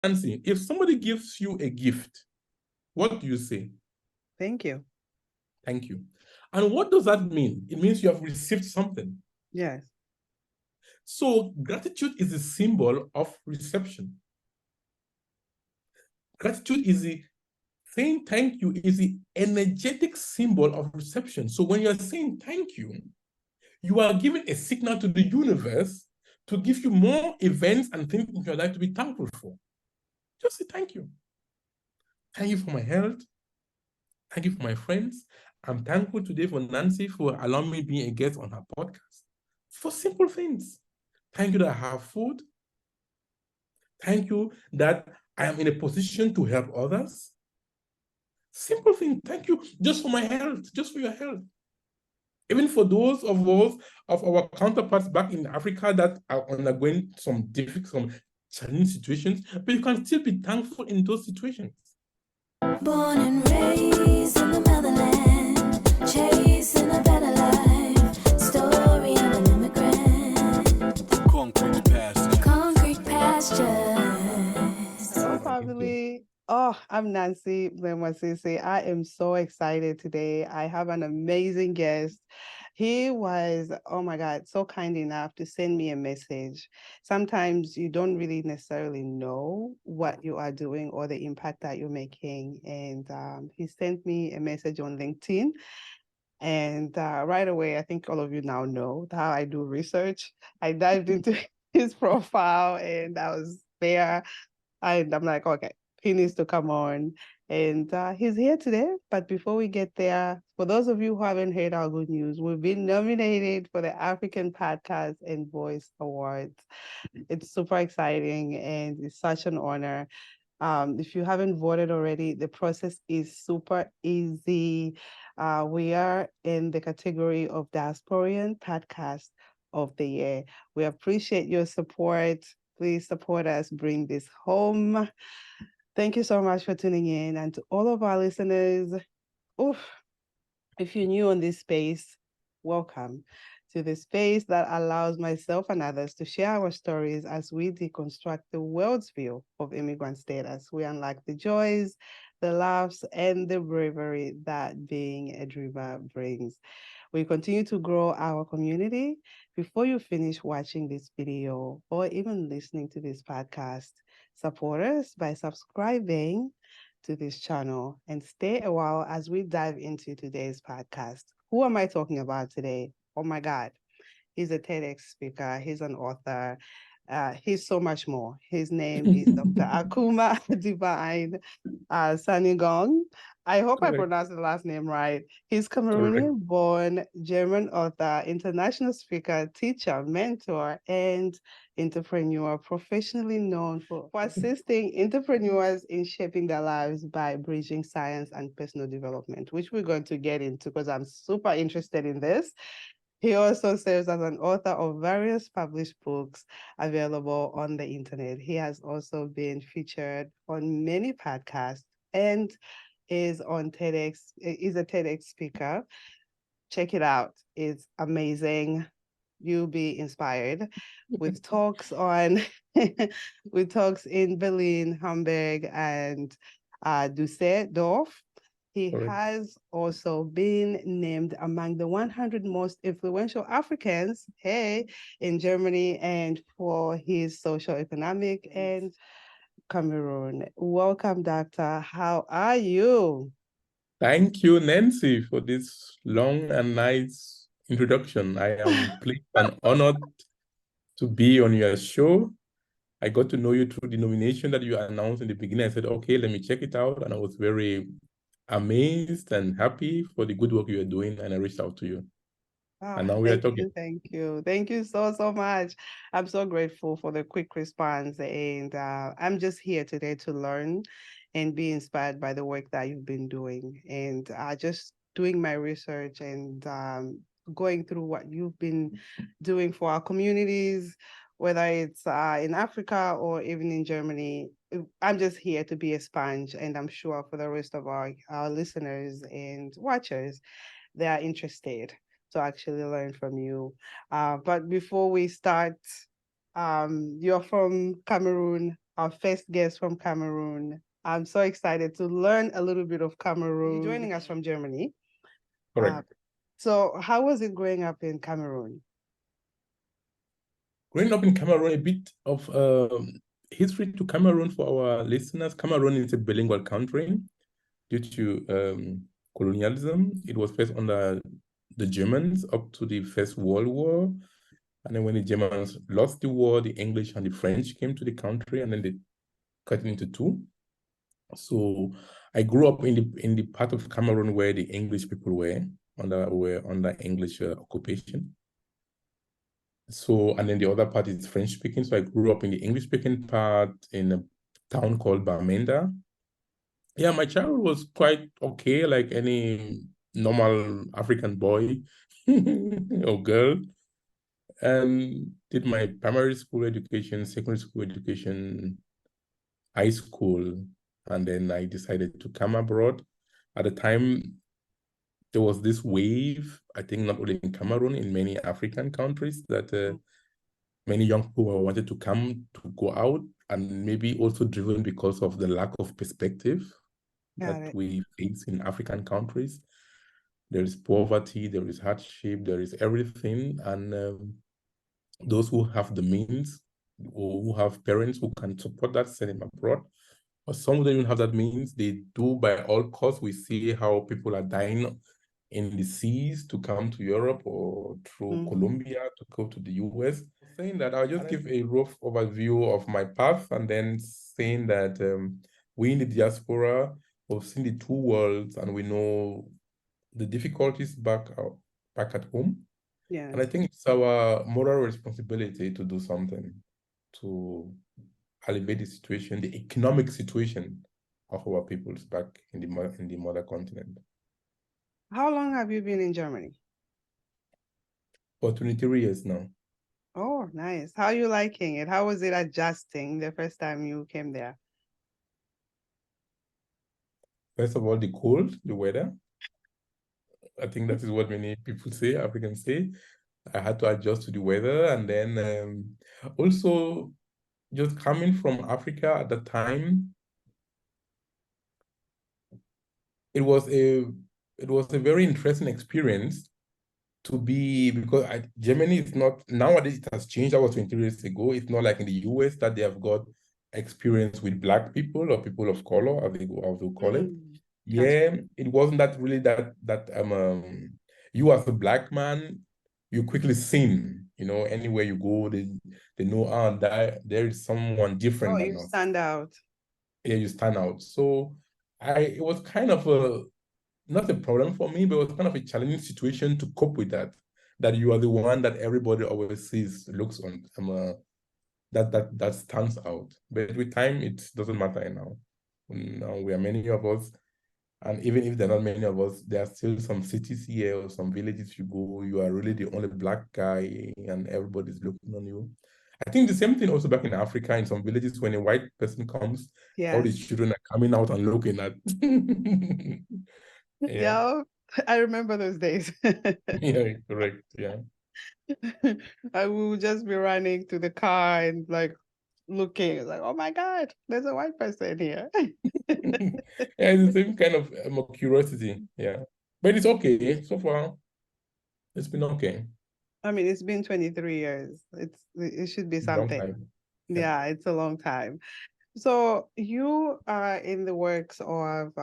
Nancy, if somebody gives you a gift, what do you say? Thank you. Thank you. And what does that mean? It means you have received something. Yes. So gratitude is a symbol of reception. Gratitude is the saying thank you is the energetic symbol of reception. So when you're saying thank you are giving a signal to the universe to give you more events and things in your life to be thankful for. Just say thank you. Thank you for my health. Thank you for my friends. I'm thankful today for Nancy for allowing me to be a guest on her podcast. For simple things. Thank you that I have food. Thank you that I am in a position to help others. Simple thing. Thank you just for my health, just for your health. Even for those of us, of our counterparts back in Africa that are undergoing some difficult, some challenging situations, but you can still be thankful in those situations. Born and raised in the motherland, chasing a better life, story of an immigrant. Concrete pastures. Concrete pastures. Hello, family. Oh, I'm Nancy Blemasisi. I am so excited today. I have an amazing guest. He was, oh my God, so kind enough to send me a message. Sometimes you don't really necessarily know what you are doing or the impact that you're making. And he sent me a message on LinkedIn. And right away, I think all of you now know how I do research. I dived into his profile and I was there. I'm like, okay, he needs to come on. And he's here today. But before we get there, for those of you who haven't heard our good news, we've been nominated for the African Podcast and Voice Awards. It's super exciting and it's such an honor. If you haven't voted already, the process is super easy. We are in the category of Diasporan Podcast of the Year. We appreciate your support. Please support us, bring this home. Thank you so much for tuning in. And to all of our listeners, if you're new on this space, welcome to the space that allows myself and others to share our stories as we deconstruct the world's view of immigrant status. We unlock the joys, the laughs, and the bravery that being a dreamer brings. We continue to grow our community. Before you finish watching this video or even listening to this podcast, support us by subscribing to this channel and stay a while as we dive into today's podcast. Who am I talking about today? Oh my God. He's a TEDx speaker. He's an author. He's so much more. His name is Dr. Akuma Divine Saningong. I hope I pronounced the last name right. He's Cameroonian-born German author, international speaker, teacher, mentor, and entrepreneur, professionally known for assisting entrepreneurs in shaping their lives by bridging science and personal development, which we're going to get into because I'm super interested in this. He also serves as an author of various published books available on the internet. He has also been featured on many podcasts and is on TEDx, is a TEDx speaker. Check it out. It's amazing. You'll be inspired with talks on with talks in Berlin, Hamburg, and Düsseldorf. He has also been named among the 100 most influential Africans, in Germany, and for his socio-economic and Cameroon. Welcome, Doctor. How are you? Thank you, Nancy, for this long and nice introduction. I am pleased and honored to be on your show. I got to know you through the nomination that you announced in the beginning. I said, okay, let me check it out. And I was very amazed and happy for the good work you are doing. And I reached out to you. And now we are talking. Thank you. Thank you so, so much. I'm so grateful for the quick response. And I'm just here today to learn and be inspired by the work that you've been doing. And just doing my research and going through what you've been doing for our communities, whether it's in Africa or even in Germany. I'm just here to be a sponge. And I'm sure for the rest of our listeners and watchers, they are interested to actually learn from you. But before we start, you're from Cameroon. our first guest from Cameroon. I'm so excited to learn a little bit of Cameroon. You're joining us from Germany. Correct. So how was it growing up in Cameroon? Growing up in Cameroon, a bit of history to Cameroon for our listeners. Cameroon is a bilingual country due to colonialism. It was first under the Germans up to the First World War. And then when the Germans lost the war, the English and the French came to the country, and then they cut it into two. So I grew up in the part of Cameroon where the English people were under English occupation. So, and then the other part is French speaking. So I grew up in the English speaking part in a town called Bamenda. Yeah, my childhood was quite okay, like any normal African boy or girl. And did my primary school education, secondary school education, high school, and then I decided to come abroad. At the time, there was this wave, I think not only in Cameroon, in many African countries, that many young people wanted to come to go out, and maybe also driven because of the lack of perspective that we face in African countries. There is poverty, there is hardship, there is everything. And those who have the means or who have parents who can support that, send them abroad. But some of them don't have that means. They do by all costs. We see how people are dying in the seas to come to Europe or through Colombia to go to the US. Saying that, I'll just give a rough overview of my path, and then saying that we in the diaspora have seen the two worlds, and we know the difficulties back at home. Yeah. And I think it's our moral responsibility to do something to alleviate the situation, the economic situation of our peoples back in the mother continent. How long have you been in Germany? For 23 years now. Oh, nice. How are you liking it? How was it adjusting the first time you came there? First of all, the cold, the weather. I think that is what many people say, Africans say. I had to adjust to the weather. And then also just coming from Africa at the time, it was a very interesting experience to be, because Germany is not, nowadays it has changed. That was 20 years ago. It's not like in the US that they have got experience with Black people or people of color, as they call it. Yeah, it wasn't that really that you as a Black man, you quickly seen, anywhere you go, they know, there is someone different than us. You stand out. Yeah, you stand out. So it was kind of not a problem for me, but it was kind of a challenging situation to cope with that you are the one that everybody always sees, looks on, that stands out. But with time, it doesn't matter now. Now we are many of us, and even if there are not many of us, there are still some cities here or some villages you go, you are really the only Black guy and everybody's looking on you. I think the same thing also back in Africa, in some villages, when a white person comes, all the children are coming out and looking at. Yeah, I remember those days. Yeah, correct. Yeah. I will just be running to the car and like looking, like, oh my God, there's a white person here. Yeah, it's the same kind of curiosity. Yeah. But it's okay. So far, it's been okay. I mean, it's been 23 years. It should be something. Long time. Yeah, it's a long time. So you are in the works of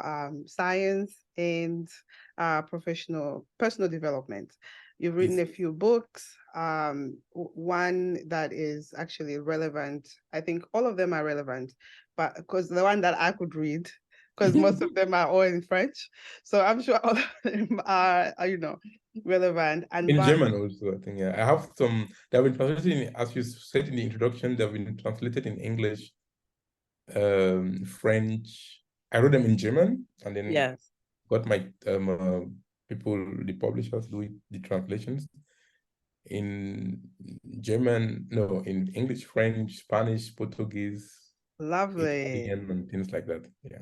science and personal development. You've written a few books. One that is actually relevant. I think all of them are relevant, but because the one that I could read, because most of them are all in French. So I'm sure all of them are relevant. And in German also, I think. Yeah, I have some. They have been translated as you said in the introduction. They've been translated in English, French. I wrote them in German, and then got my people, the publishers, do the translations in German, no, in English, French, Spanish, Portuguese, Italian, and things like that. Yeah.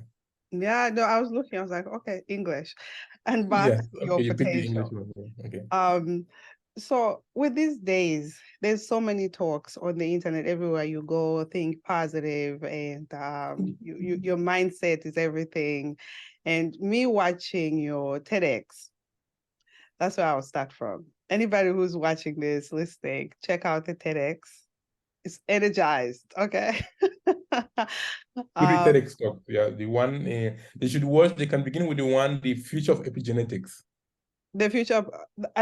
Yeah, no, I was looking, I was like, okay, English. And back to your you picked the potential. English one. Okay. So with these days, there's so many talks on the internet everywhere you go, think positive, and your mindset is everything. And me watching your TEDx, that's where I'll start from. Anybody who's watching this, listening, check out the TEDx. It's energized, okay? Good TEDx talk. Yeah, the one they should watch. They can begin with the one, the future of epigenetics. The future of,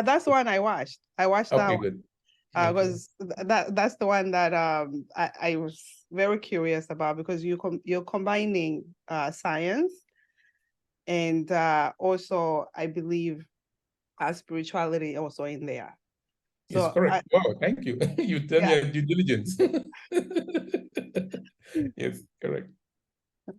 that's the one I watched. I watched that Okay, one. good. Okay. Because that's the one that I was very curious about, because you're combining science and also I believe spirituality also in there. It's So correct. Wow, thank you. You tell yeah. your due diligence. Yes, correct.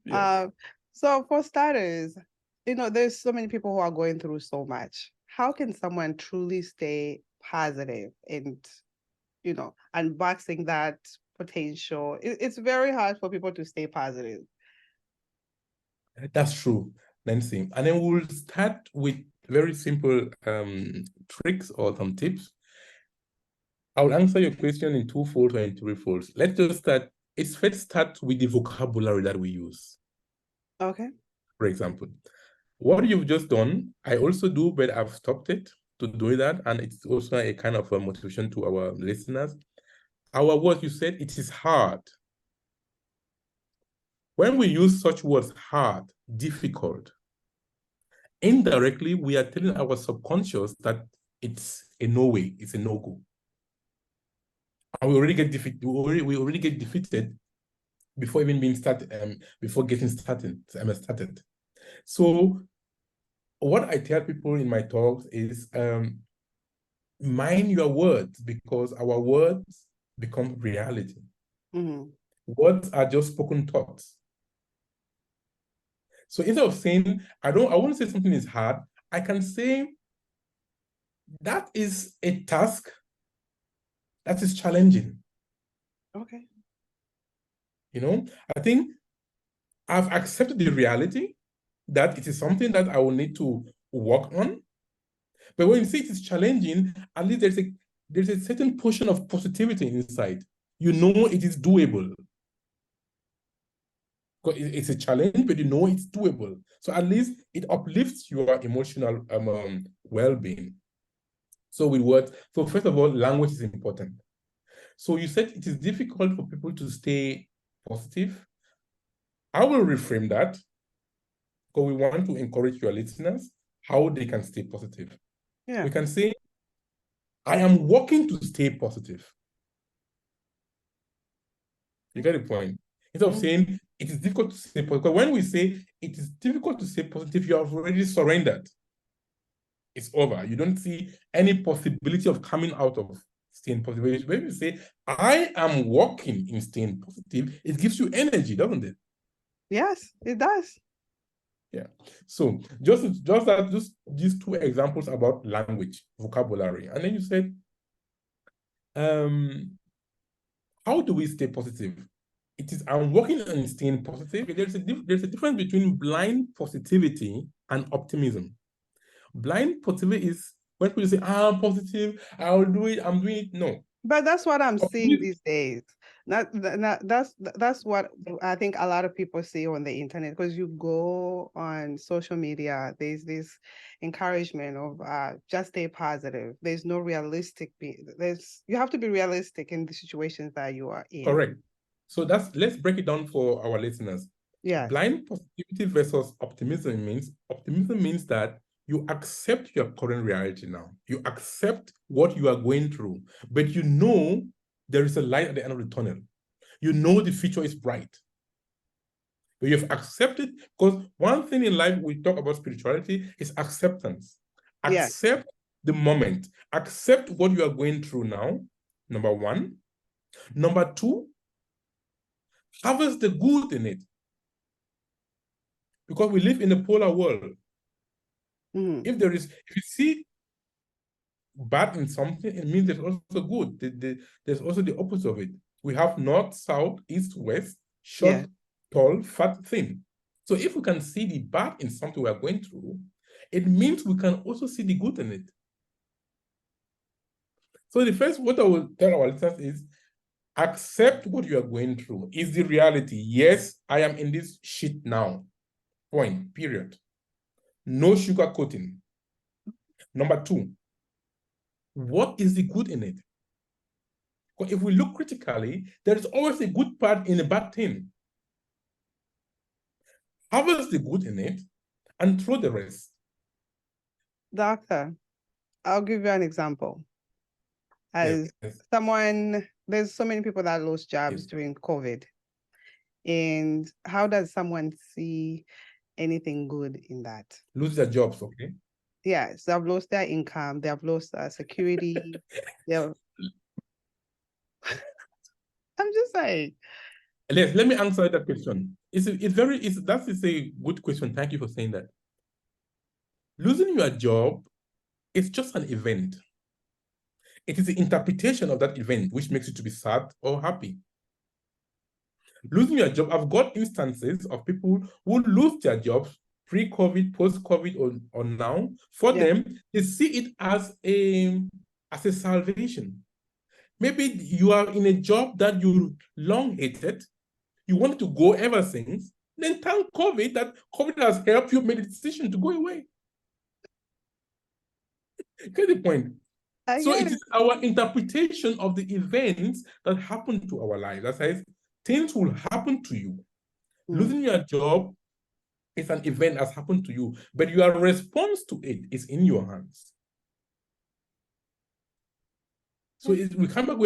Yeah. So for starters, there's so many people who are going through so much. How can someone truly stay positive and unboxing that potential? It's very hard for people to stay positive. That's true, Nancy. And then we'll start with very simple tricks or some tips. I'll answer your question in twofold or in threefolds. Let's just start. It's first start with the vocabulary that we use. Okay. For example, what you've just done, I also do, but I've stopped it to do that. And it's also a kind of a motivation to our listeners. Our words, you said it is hard. When we use such words, hard, difficult, indirectly, we are telling our subconscious that it's a no way, it's a no-go. And we already get defeated. We already get defeated before even being started, before getting started. So what I tell people in my talks is mind your words, because our words become reality. Mm-hmm. Words are just spoken thoughts. So instead of saying, I want to say something is hard, I can say that is a task that is challenging. Okay. I think I've accepted the reality that it is something that I will need to work on. But when you say it is challenging, at least there's a certain portion of positivity inside. You know it is doable. It's a challenge, but you know it's doable. So at least it uplifts your emotional well-being. So with words, so first of all, language is important. So you said it is difficult for people to stay positive. I will reframe that, because we want to encourage your listeners how they can stay positive. Yeah. We can say, I am working to stay positive. You get the point? Instead of saying it is difficult to stay positive, because when we say it is difficult to stay positive, you have already surrendered. It's over. You don't see any possibility of coming out of staying positive. When you say, I am working in staying positive, it gives you energy, doesn't it? Yes, it does. Yeah. So just these two examples about language, vocabulary. And then you said, how do we stay positive? It is, I'm working on staying positive. There's a difference between blind positivity and optimism. Blind positivity is when people say, I'm positive, I'll do it, I'm doing it. No. But that's what I'm seeing these days. That's what I think a lot of people see on the internet, because you go on social media, there's this encouragement of just stay positive. There's no realistic you have to be realistic in the situations that you are in. Correct. So let's break it down for our listeners. Yeah. Blind positivity versus optimism means that you accept your current reality now. You accept what you are going through, but you know there is a light at the end of the tunnel. You know the future is bright. But you've accepted, because one thing in life we talk about spirituality is acceptance. Accept the moment. Accept what you are going through now, number one. Number two, harvest the good in it. Because we live in a polar world. Mm-hmm. If you see bad in something, it means there's also good. There's also the opposite of it. We have north, south, east, west, short, tall, fat, thin. So if we can see the bad in something we are going through, it means we can also see the good in it. So the first, what I will tell our listeners is, accept what you are going through. Is the reality. Yes, I am in this shit now. Point, period. No sugarcoating. Number two, what is the good in it? Because if we look critically, there is always a good part in a bad thing. Harvest the good in it and throw the rest. Doctor, I'll give you an example. As someone, there's so many people that lost jobs during COVID. And how does someone see anything good in that? Lose their jobs, okay? Yes, they've lost their income, they've lost security. I'm just saying. Let me answer that question. That is a good question. Thank you for saying that. Losing your job is just an event. It is the interpretation of that event which makes you to be sad or happy. Losing your job, I've got instances of people who lose their jobs pre-COVID, post-COVID, or now. For them, they see it as a salvation. Maybe you are in a job that you long hated, you wanted to go ever since, then thank COVID that COVID has helped you make a decision to go away. Get the point? So it is our interpretation of the events that happen to our lives. That says, things will happen to you. Losing your job is an event that's happened to you, but your response to it is in your hands. So we are coming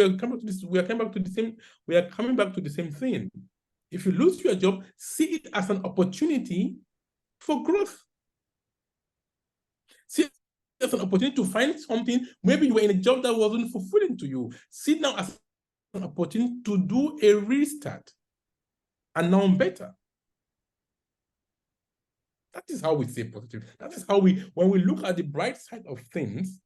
back to the same thing. If you lose your job, see it as an opportunity for growth. See it as an opportunity to find something. Maybe you were in a job that wasn't fulfilling to you. See it now as an opportunity to do a restart. And now I'm better. That is how we say positive. That is how when we look at the bright side of things,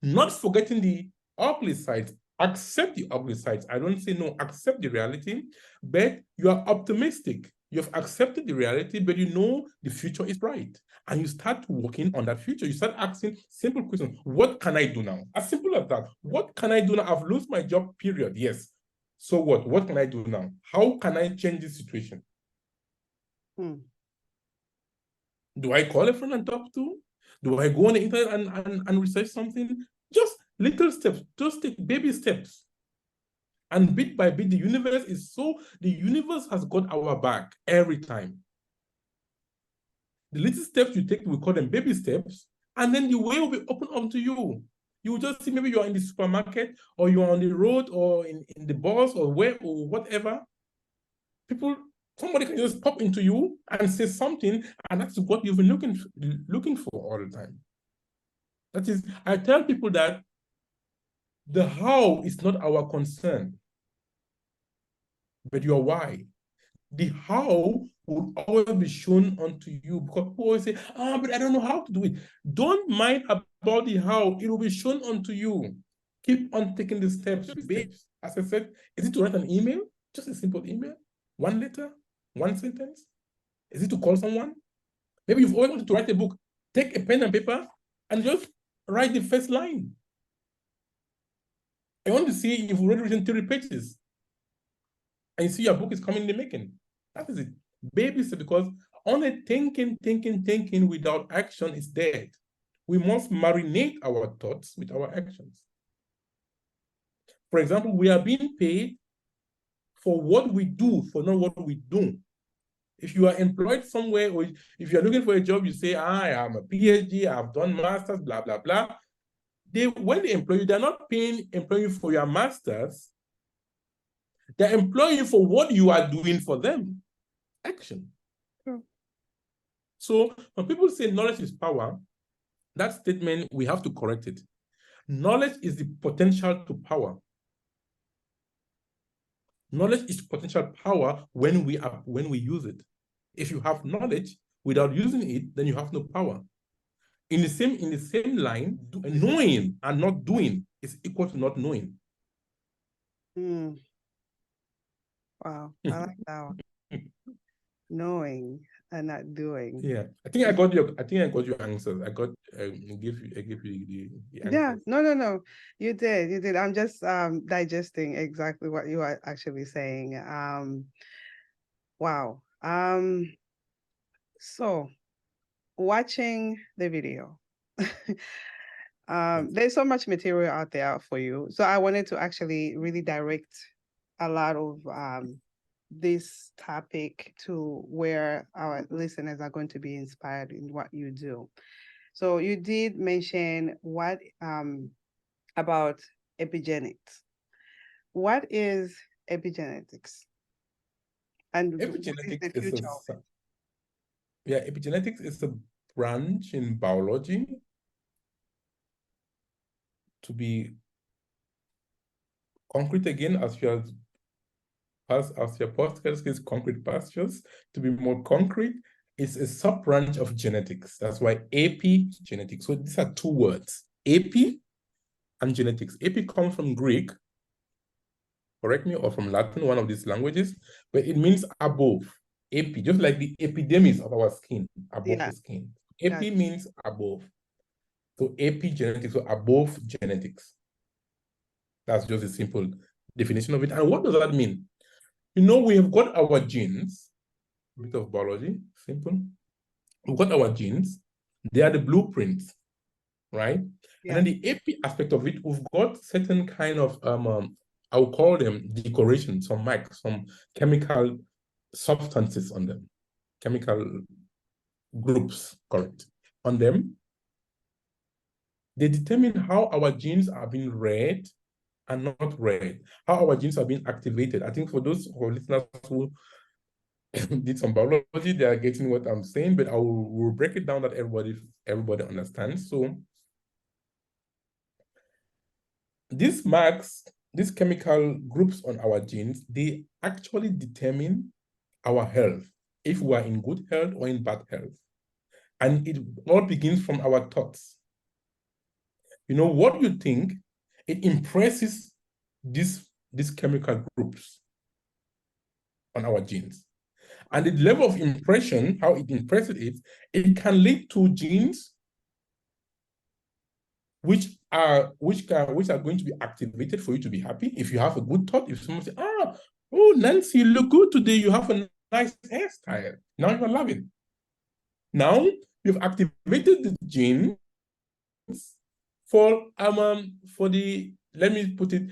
not forgetting the ugly sides, accept the ugly sides. I don't say no, accept the reality, but you are optimistic. You've accepted the reality, but you know the future is bright. And you start working on that future. You start asking simple questions. What can I do now? As simple as that. What can I do now? I've lost my job, period. Yes. So what? What can I do now? How can I change this situation? Do I call a friend and talk to? Do I go on the internet and research something? Just little steps. Just take baby steps. And bit by bit, the universe has got our back every time. The little steps you take, we call them baby steps, and then the way will be open up to you. You will just see maybe you're in the supermarket, or you're on the road, or in the bus, or where, or whatever. Somebody can just pop into you and say something, and that's what you've been looking for all the time. That is, I tell people that the how is not our concern, but your why. The how will always be shown unto you, because people always say, but I don't know how to do it. Don't mind about the how, it will be shown unto you. Keep on taking the steps. As I said, is it to write an email? Just a simple email? One letter? One sentence? Is it to call someone? Maybe you've always wanted to write a book. Take a pen and paper and just write the first line. I want to see if you've already written 30 pages. And you see your book is coming in the making. That is it. Baby steps, because only thinking without action is dead. We must marinate our thoughts with our actions. For example, we are being paid for what we do, for not what we do. If you are employed somewhere, or if you're looking for a job, you say, I am a PhD, I've done masters, blah, blah, blah. When they employ you, they're not employing you for your masters. They're employing you for what you are doing for them. Action. So when people say knowledge is power, that statement, we have to correct it. Knowledge is the potential to power. Knowledge is potential power when we use it. If you have knowledge without using it, then you have no power. In the same line, knowing and not doing is equal to not knowing. Wow, I like that one. Knowing and not doing. Yeah, I think I got your answers. I gave you the answers. Yeah, no. You did. I'm just digesting exactly what you are actually saying. Wow. So watching the video. There's so much material out there for you. So I wanted to actually really direct a lot of this topic to where our listeners are going to be inspired in what you do. So you did mention what about epigenetics. What is epigenetics? And what is Epigenetics the future of it? epigenetics is a branch in biology, to be concrete again, as your podcast is concrete pastures. To be more concrete, it's a sub branch of genetics. That's why epigenetics. So these are two words, epi and genetics. Epi comes from Greek, correct me, or from Latin, one of these languages, but it means above. Epi, just like the epidermis of our skin, above the skin. Epi means above. So epigenetics, so above genetics. That's just a simple definition of it. And what does that mean? You know, we have got our genes, a bit of biology, simple. We've got our genes. They are the blueprints, right? Yeah. And then the epi aspect of it, we've got certain kind of, I will call them decorations, some marks, some chemical substances on them, chemical groups, correct, on them. They determine how our genes are being read and not read, how our genes are being activated. I think for those listeners who did some biology, they are getting what I'm saying, but will break it down that everybody understands. So these marks, these chemical groups on our genes, they actually determine our health, if we are in good health or in bad health. And it all begins from our thoughts. You know, what you think, it impresses these chemical groups on our genes. And the level of impression, how it impresses it can lead to genes which are going to be activated for you to be happy. If you have a good thought, if someone says, oh, Nancy, you look good today, you have a nice hairstyle, now you're loving. Now you've activated the genes for the, let me put it,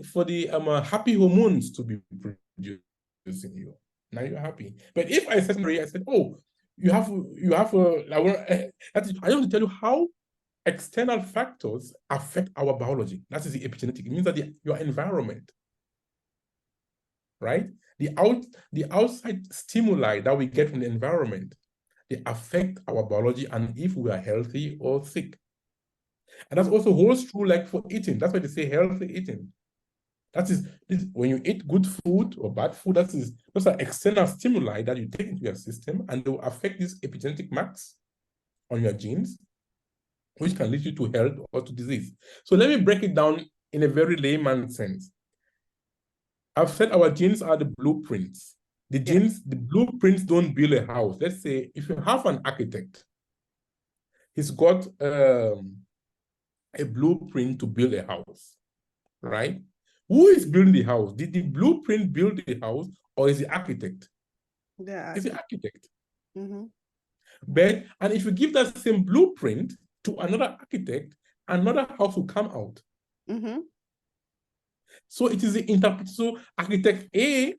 for the happy hormones to be produced in you. Now you're happy. But if I said, oh, you have I want to tell you how external factors affect our biology. That is the epigenetic. It means that your environment, right? The outside stimuli that we get from the environment, they affect our biology and if we are healthy or sick. And that's also holds true like for eating. That's why they say healthy eating. That is, when you eat good food or bad food, those are external stimuli that you take into your system and they will affect these epigenetic marks on your genes, which can lead you to health or to disease. So let me break it down in a very layman sense. I've said our genes are the blueprints. The blueprints don't build a house. Let's say if you have an architect, he's got a blueprint to build a house, right? Who is building the house? Did the blueprint build the house or is the architect? It's the architect. Mm-hmm. And if you give that same blueprint to another architect, another house will come out. Mm-hmm. So it is the interpretation. So architect A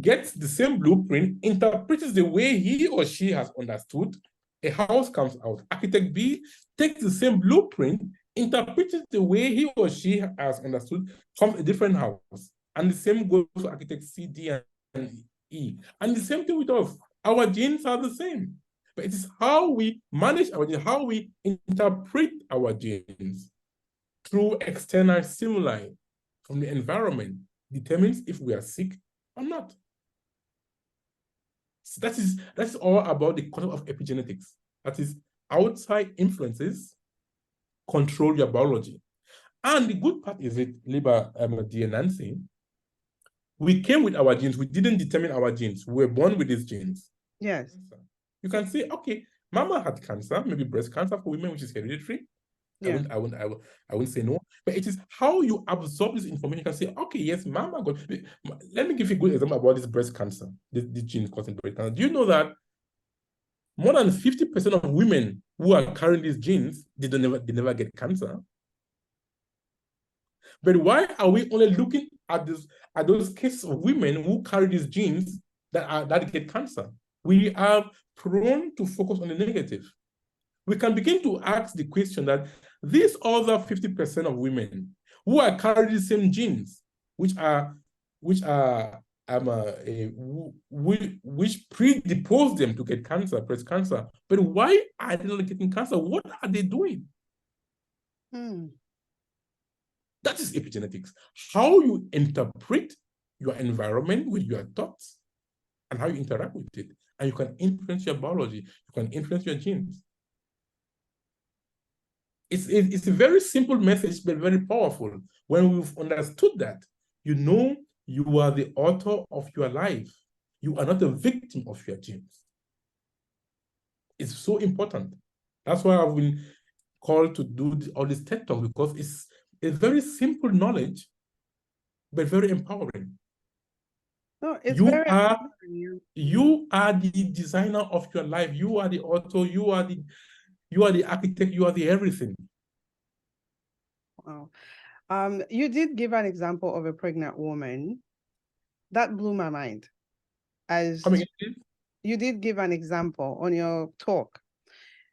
gets the same blueprint, interprets the way he or she has understood, a house comes out. Architect B takes the same blueprint, interprets the way he or she has understood, comes a different house. And the same goes for architect C, D, and E. And the same thing with us. Our genes are the same. But it is how we manage our genes, how we interpret our genes through external stimuli from the environment determines if we are sick or not. So that's all about the concept of epigenetics. That is, outside influences control your biology. And the good part is it, dear Nancy, we came with our genes. We didn't determine our genes. We were born with these genes. Yes. You can say, okay, mama had cancer, maybe breast cancer for women, which is hereditary. Yeah. I wouldn't say no, but it is how you absorb this information. You can say, okay, yes, mama got. Let me give you a good example about this breast cancer, this gene causing breast cancer. Do you know that more than 50% of women who are carrying these genes, they never get cancer? But why are we only looking at those cases of women who carry these genes that get cancer? We are prone to focus on the negative. We can begin to ask the question that these other 50% of women who are carrying the same genes, which predispose them to get cancer, breast cancer, but why are they not getting cancer? What are they doing? That is epigenetics. How you interpret your environment with your thoughts and how you interact with it. And you can influence your biology. You can influence your genes. It's a very simple message, but very powerful. When we've understood that, you know you are the author of your life. You are not a victim of your genes. It's so important. That's why I've been called to do all this TED Talk, because it's a very simple knowledge, but very empowering. No, it's You very are empowering. you are the designer of your life. You are the author. You are the architect. You are the everything. Wow. You did give an example of a pregnant woman. That blew my mind. You did give an example on your talk.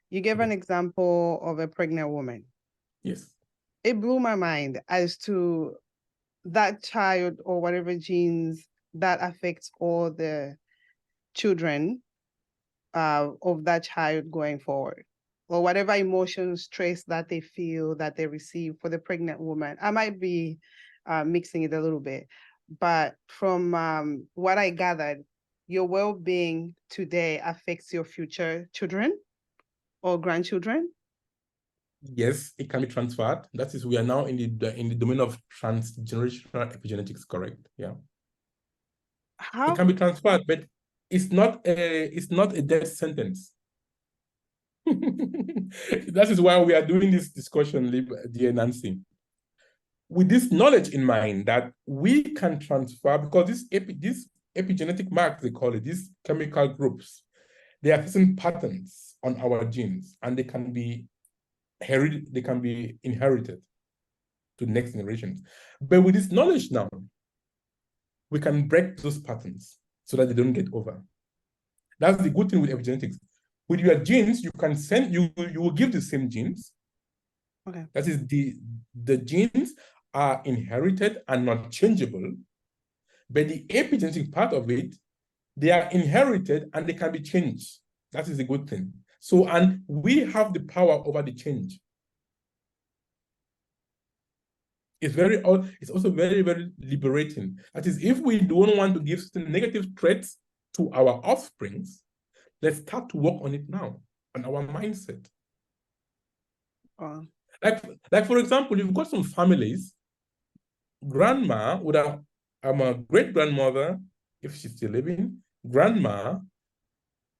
You gave an example of a pregnant woman. Yes. It blew my mind as to that child or whatever genes that affects all the children of that child going forward, or whatever emotions, stress that they feel, that they receive for the pregnant woman. I might be mixing it a little bit, but from what I gathered, your well-being today affects your future children or grandchildren. Yes, it can be transferred. That is, we are now in the domain of transgenerational epigenetics, correct? Yeah. How? It can be transferred, but it's not a death sentence. That is why we are doing this discussion, dear Nancy. With this knowledge in mind that we can transfer, because this epigenetic marks, they call it, these chemical groups, they are certain patterns on our genes, and they can be inherited to the next generations. But with this knowledge now, we can break those patterns so that they don't get over. That's the good thing with epigenetics. With your genes, you can send, you will give the same genes. Okay. That is, the genes are inherited and not changeable, but the epigenetic part of it, they are inherited and they can be changed. That is a good thing. So, and we have the power over the change. It's also very, very liberating. That is, if we don't want to give certain negative traits to our offsprings, let's start to work on it now, on our mindset. Like for example, you've got some families, grandma would have, a great-grandmother, if she's still living, grandma,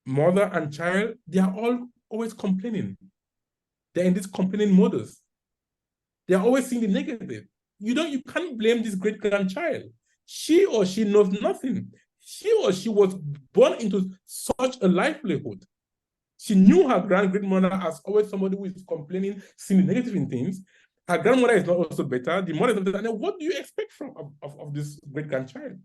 mother and child, they are all always complaining. They're in this complaining modus. They're always seeing the negative. You can't blame this great-grandchild. She or she knows nothing. She or she was born into such a livelihood. She knew her great-grandmother as always somebody who is complaining, seeing the negative in things. Her grandmother is not also better. The mother is not better. And what do you expect of this great-grandchild?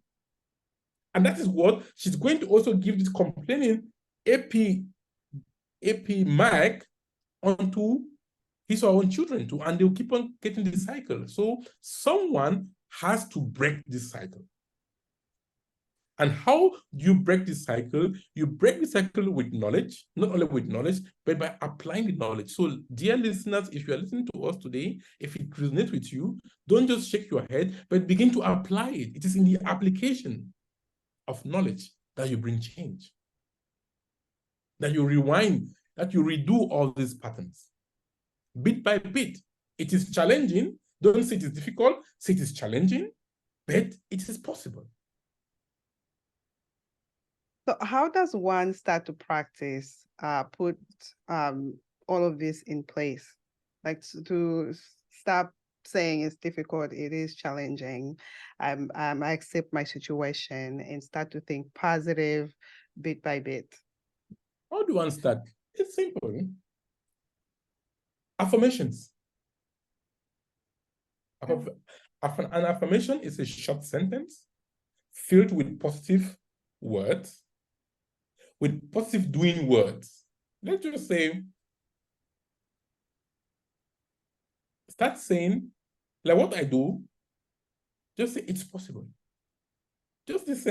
And that is what she's going to also give this complaining epi mark onto his or her own children too, and they'll keep on getting the cycle. So someone has to break this cycle. And how do you break this cycle? You break the cycle with knowledge, not only with knowledge, but by applying the knowledge. So dear listeners, if you are listening to us today, if it resonates with you, don't just shake your head, but begin to apply it. It is in the application of knowledge that you bring change, that you rewind, that you redo all these patterns. Bit by bit. It is challenging. Don't say it is difficult, say it is challenging, but it is possible. So how does one start to practice, put all of this in place? Like to stop saying it's difficult, it is challenging. I accept my situation and start to think positive bit by bit. How do one start? It's simple. Affirmations. An affirmation is a short sentence filled with positive words, with positive doing words. Let's just say, start saying, like what I do, just say it's possible. Just this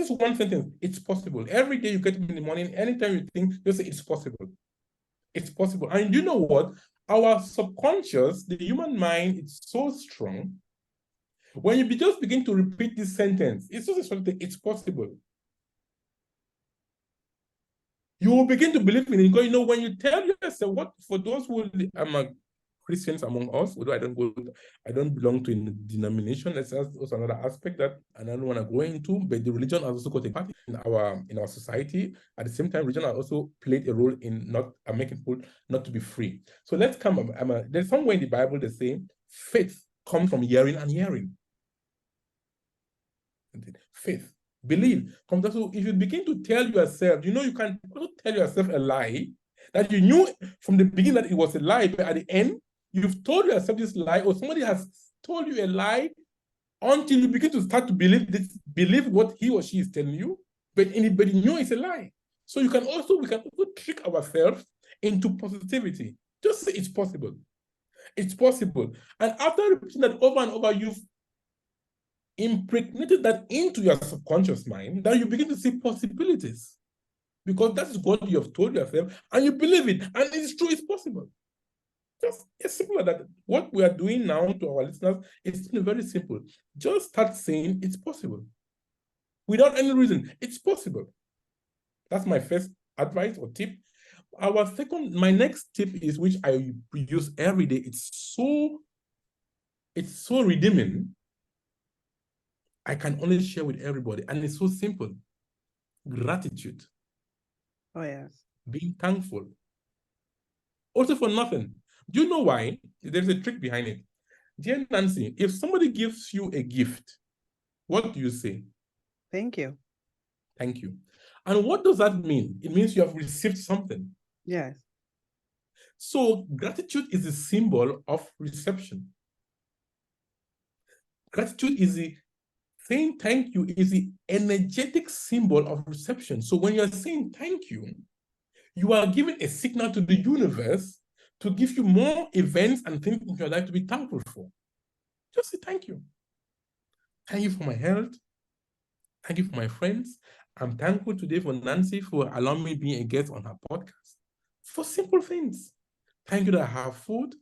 one sentence, it's possible. Every day you get up in the morning, anytime you think, just say it's possible. It's possible. And you know what? Our subconscious, the human mind, is so strong. When you just begin to repeat this sentence, it's just a sort of thing, it's possible. You will begin to believe in it. Because you know, when you tell yourself, what for those who are Christians among us, although I don't belong to a denomination. That's also another aspect that I don't want to go into. But the religion has also got a part in our society. At the same time, religion has also played a role in not making people not to be free. So let's come. There's somewhere in the Bible they say faith comes from hearing and hearing. Faith, believe. So if you begin to tell yourself, you can also tell yourself a lie that you knew from the beginning that it was a lie, but at the end, you've told yourself this lie, or somebody has told you a lie, until you begin to start to believe what he or she is telling you, but anybody knew it's a lie. So we can also trick ourselves into positivity. Just say it's possible. It's possible. And after repeating that over and over, you've impregnated that into your subconscious mind, that you begin to see possibilities. Because that is what you have told yourself, and you believe it, and it's true, it's possible. Just as simple as that. What we are doing now to our listeners is very simple. Just start saying it's possible. Without any reason, it's possible. That's my first advice or tip. My next tip is, which I use every day. It's so redeeming. I can only share with everybody, and it's so simple. Gratitude. Oh, yes. Being thankful. Also for nothing. Do you know why? There's a trick behind it. Dear Nancy, if somebody gives you a gift, what do you say? Thank you. Thank you. And what does that mean? It means you have received something. Yes. So gratitude is a symbol of reception. Gratitude is saying thank you is the energetic symbol of reception. So when you're saying thank you, you are giving a signal to the universe to give you more events and things in your life to be thankful for. Just say thank you. Thank you for my health. Thank you for my friends. I'm thankful today for Nancy for allowing me being a guest on her podcast. For simple things. Thank you that I have food.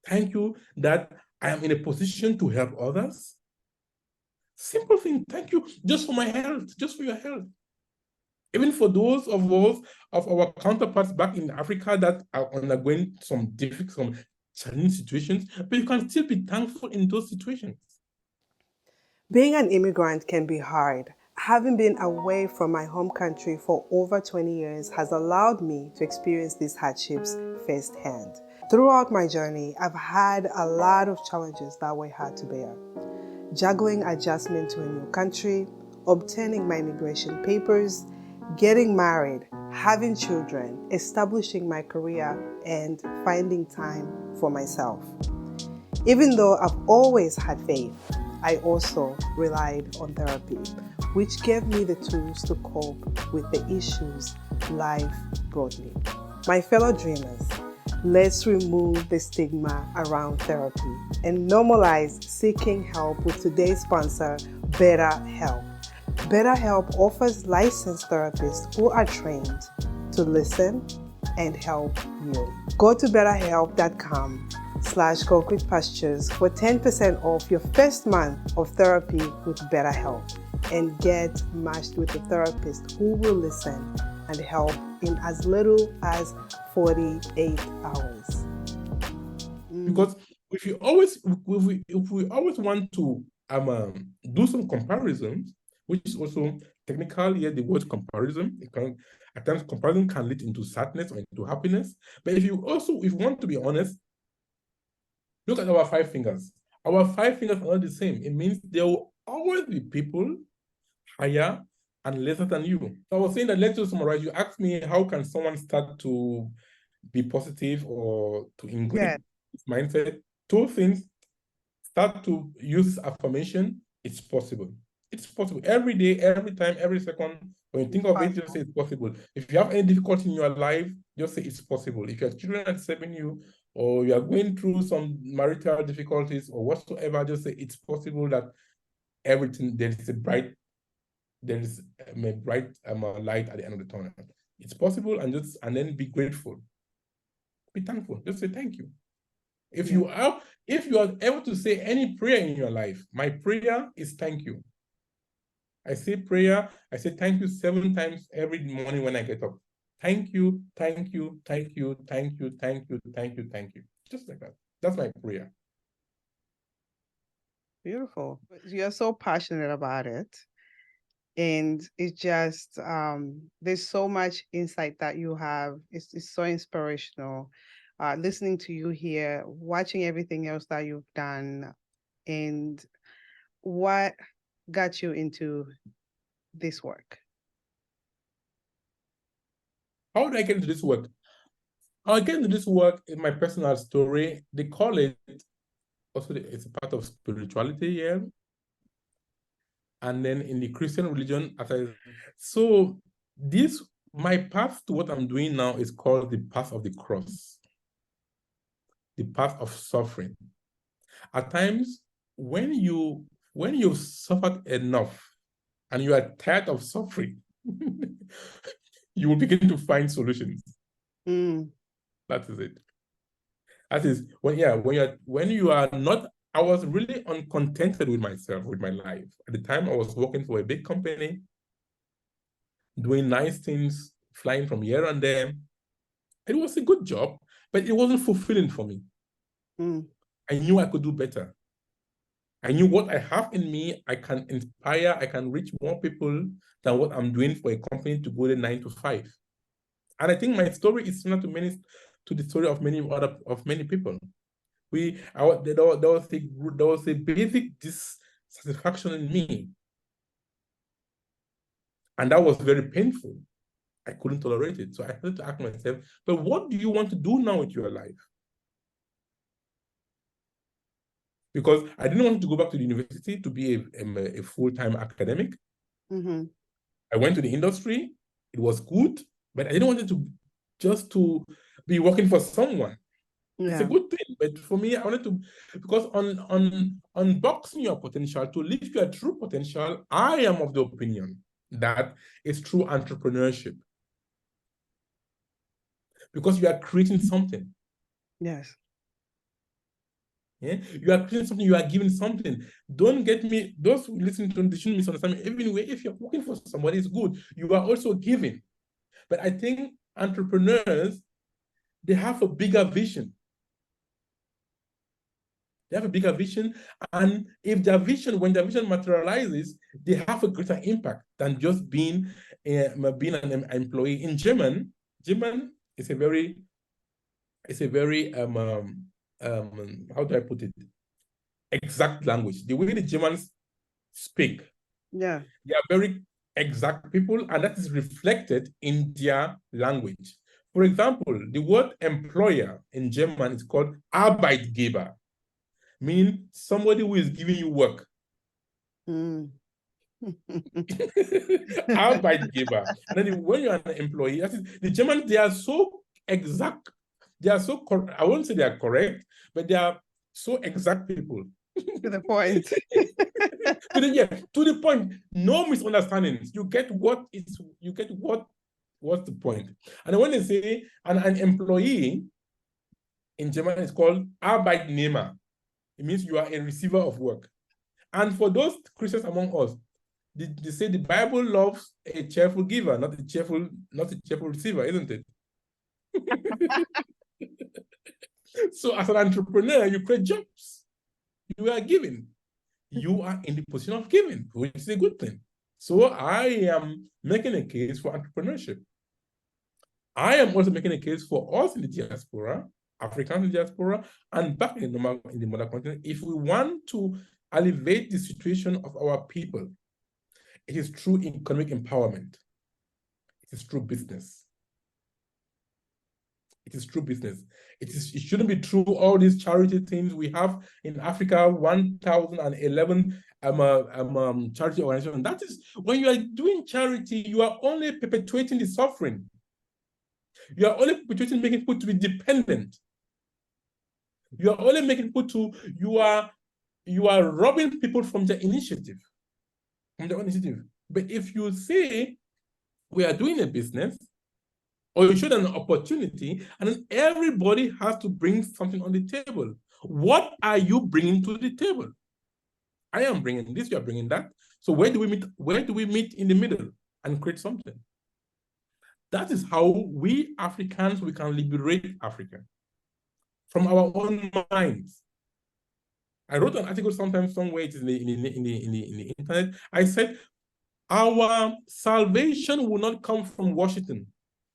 Thank you that I am in a position to help others. Simple thing. Thank you just for my health, just for your health. Even for those of our counterparts back in Africa that are undergoing some challenging situations, but you can still be thankful in those situations. Being an immigrant can be hard. Having been away from my home country for over 20 years has allowed me to experience these hardships firsthand. Throughout my journey, I've had a lot of challenges that were hard to bear. Juggling adjustment to a new country, obtaining my immigration papers, getting married, having children, establishing my career, and finding time for myself. Even though I've always had faith, I also relied on therapy, which gave me the tools to cope with the issues life brought me. My fellow dreamers, let's remove the stigma around therapy and normalize seeking help with today's sponsor, BetterHelp. BetterHelp offers licensed therapists who are trained to listen and help you. Go to betterhelp.com/concretepastures for 10% off your first month of therapy with BetterHelp and get matched with a therapist who will listen and help in as little as 48 hours. Because if we always want to do some comparisons, which is also technical, yeah, the word comparison. At times, comparison can lead into sadness or into happiness. But if you want to be honest, look at our 5 fingers. Our 5 fingers are not the same. It means there will always be people higher and lesser than you. So I was saying that, let's just summarize. You asked me, how can someone start to be positive or to ingrain this mindset? 2 things. Start to use affirmation. It's possible. It's possible. Every day, every time, every second, when you think of it, just say it's possible. If you have any difficulty in your life, just say it's possible. If your children are disturbing you, or you are going through some marital difficulties or whatsoever, just say it's possible that everything, there is a bright light at the end of the tunnel. It's possible, and then be grateful. Be thankful. Just say thank you. If you are able to say any prayer in your life, my prayer is thank you. I say prayer, I say thank you 7 times every morning when I get up. Thank you, thank you, thank you, thank you, thank you, thank you, thank you. Just like that. That's my prayer. Beautiful. You're so passionate about it. And it's just, there's so much insight that you have. It's so inspirational. Listening to you here, watching everything else that you've done, and what got you into this work? How did I get into this work? I get into this work in my personal story. They call it, also it's a part of spirituality, yeah. And then in the Christian religion, my path to what I'm doing now is called the path of the cross, the path of suffering. At times, when you've suffered enough and you are tired of suffering, you will begin to find solutions. That is it. That is when you are not. I was really uncontented with myself, with my life. At the time, I was working for a big company, doing nice things, flying from here and there. It was a good job, but it wasn't fulfilling for me. I knew I could do better. I knew what I have in me, I can inspire, I can reach more people than what I'm doing for a company to go to 9 to 5. And I think my story is similar to the story of many people. There was a basic dissatisfaction in me, and that was very painful. I couldn't tolerate it, so I had to ask myself, but what do you want to do now with your life? Because I didn't want to go back to the university to be a full-time academic. I went to the industry. It was good, but I didn't want it to be working for someone. It's a good thing, but for me, I wanted to, because on unboxing your potential, to live your true potential, I am of the opinion that it's true entrepreneurship. Because you are creating something. Yes. Yeah? You are creating something, you are giving something. Don't get me, those who listen to this shouldn't misunderstand me. Even if you're working for somebody, it's good. You are also giving. But I think entrepreneurs, they have a bigger vision. They have a bigger vision, and when their vision materializes, they have a greater impact than just being an employee. In German is a very how do I put it? Exact language. The way the Germans speak, they are very exact people, and that is reflected in their language. For example, the word employer in German is called Arbeitgeber, meaning somebody who is giving you work. Arbeitgeber. And then when you're an employee, the Germans, they are so exact. They are so, I won't say they are correct, but they are so exact people. To the point. To the point. No misunderstandings. You get what's the point. And when they say an employee in German is called Arbeitnehmer. It means you are a receiver of work. And for those Christians among us, they say the Bible loves a cheerful giver, not a cheerful receiver, isn't it? So as an entrepreneur, you create jobs. You are giving. You are in the position of giving, which is a good thing. So I am making a case for entrepreneurship. I am also making a case for us in the diaspora, Africans in the diaspora, and back in the mother continent. If we want to elevate the situation of our people, it is through economic empowerment. It is through business. It is true business. It shouldn't be through all these charity things we have in Africa. 1,011 charity organizations. That is, when you are doing charity, you are only perpetuating the suffering. You are only perpetuating making people to be dependent. You are only making people to you are robbing people from their initiative, But if you say we are doing a business, or you show them an opportunity, and then everybody has to bring something on the table. What are you bringing to the table? I am bringing this, you are bringing that. So where do we meet? Where do we meet in the middle and create something? That is how we Africans, we can liberate Africa from our own minds. I wrote an article sometime, somewhere, it is in the internet. I said, our salvation will not come from Washington.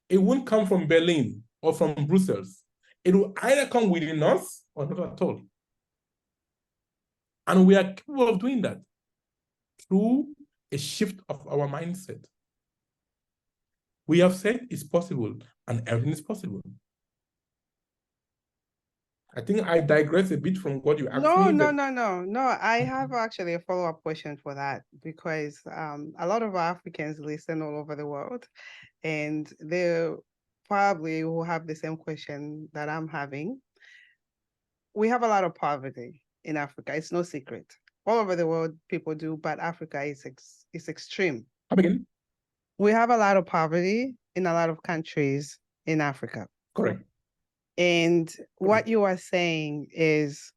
It won't come from Berlin or from Brussels. It will either come within us or not at all. And we are capable of doing that through a shift of our mindset. We have said it's possible, and everything is possible. I think I digress a bit from what you asked me. No. I have actually a follow-up question for that, because a lot of Africans listen all over the world, and they probably will have the same question that I'm having. We have a lot of poverty in Africa. It's no secret. All over the world, people do, but Africa is extreme. Come again? We have a lot of poverty in a lot of countries in Africa. Correct. And what you are saying is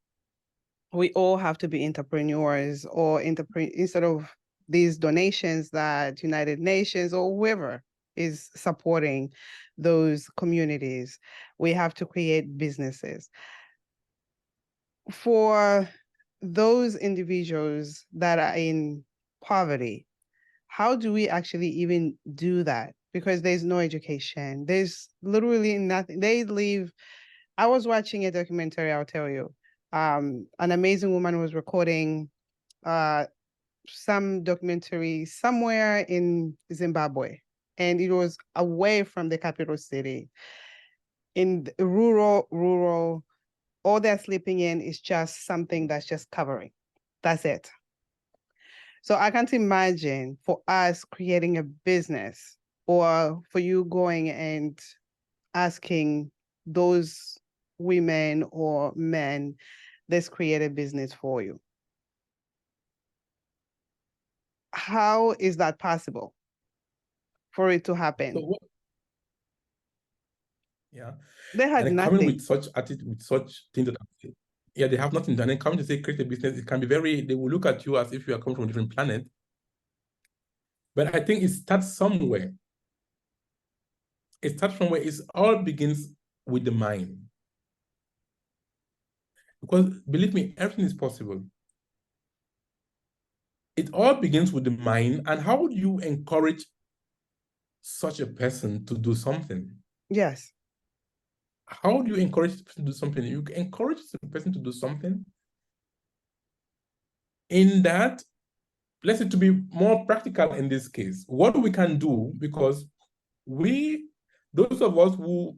we all have to be entrepreneurs, or instead of these donations that United Nations or whoever is supporting those communities, we have to create businesses. For those individuals that are in poverty, how do we actually even do that? Because there's no education. There's literally nothing. I was watching a documentary, I'll tell you. An amazing woman was recording some documentary somewhere in Zimbabwe, and it was away from the capital city. In rural, all they're sleeping in is just something that's just covering. That's it. So I can't imagine for us creating a business, or for you going and asking those women or men, let's create a business for you. How is that possible for it to happen? Yeah. They had and nothing. Coming with such attitude, with such things that they have nothing done. And coming to say create a business, it can be they will look at you as if you are coming from a different planet. But I think it starts somewhere. It starts from where it all begins with the mind. Because believe me, everything is possible. It all begins with the mind. And how would you encourage such a person to do something? Yes. How do you encourage the person to do something? You encourage the person to do something in that, let's say, to be more practical in this case, what we can do, because those of us who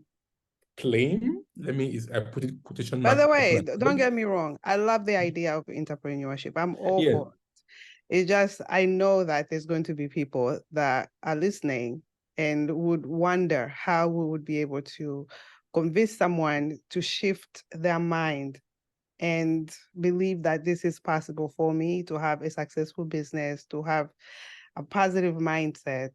claim, I put it quotation marks. By the way, don't get me wrong. I love the idea of entrepreneurship. I'm all for it. It's just, I know that there's going to be people that are listening and would wonder how we would be able to convince someone to shift their mind and believe that this is possible for me to have a successful business, to have a positive mindset.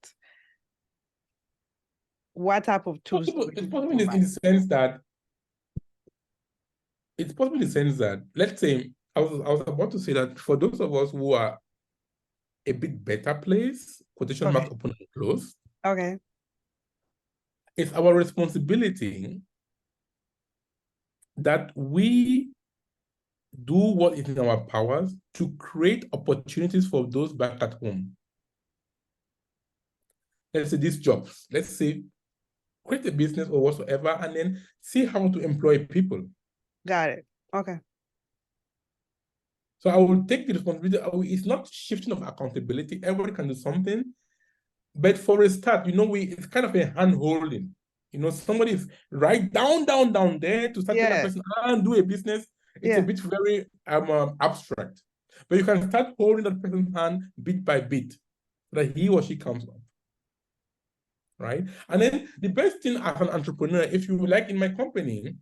What type of tools? It's possible in the sense that, let's say, I was about to say that for those of us who are a bit better place, quotation marks open and close. Okay. It's our responsibility that we do what is in our powers to create opportunities for those back at home. let's say these jobs, let's say create a business or whatsoever, and then see how to employ people. Got it. Okay. So I will take the responsibility. It's not shifting of accountability. Everybody can do something. But for a start, it's kind of a hand-holding. Somebody is right down there to start telling a person, do a business. It's a bit very abstract. But you can start holding that person's hand bit by bit so that he or she comes up. Right? And then the best thing as an entrepreneur, if you like in my company,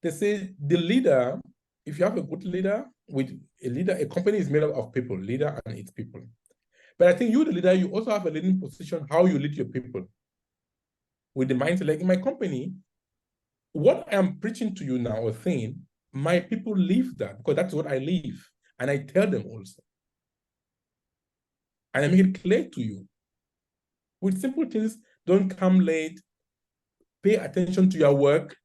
they say the leader, if you have a good leader, a company is made up of people, leader and its people. But I think you, the leader, you also have a leading position, how you lead your people. With the mindset, like in my company, what I'm preaching to you now or saying, my people live that because that's what I live. And I tell them also. And I make it clear to you. With simple things, don't come late, pay attention to your work,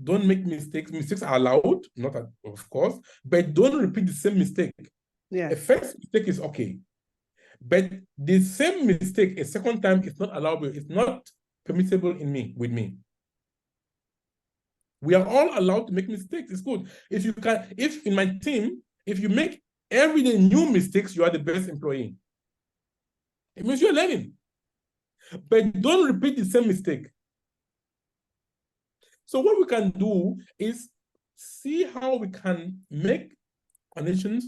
don't make mistakes. Mistakes are allowed, not of course, but don't repeat the same mistake. Yeah. A first mistake is okay. But the same mistake a second time is not allowable. It's not permissible with me. We are all allowed to make mistakes. It's good. If in my team, if you make every day new mistakes, you are the best employee. It means you're learning. But don't repeat the same mistake. So what we can do is see how we can make connections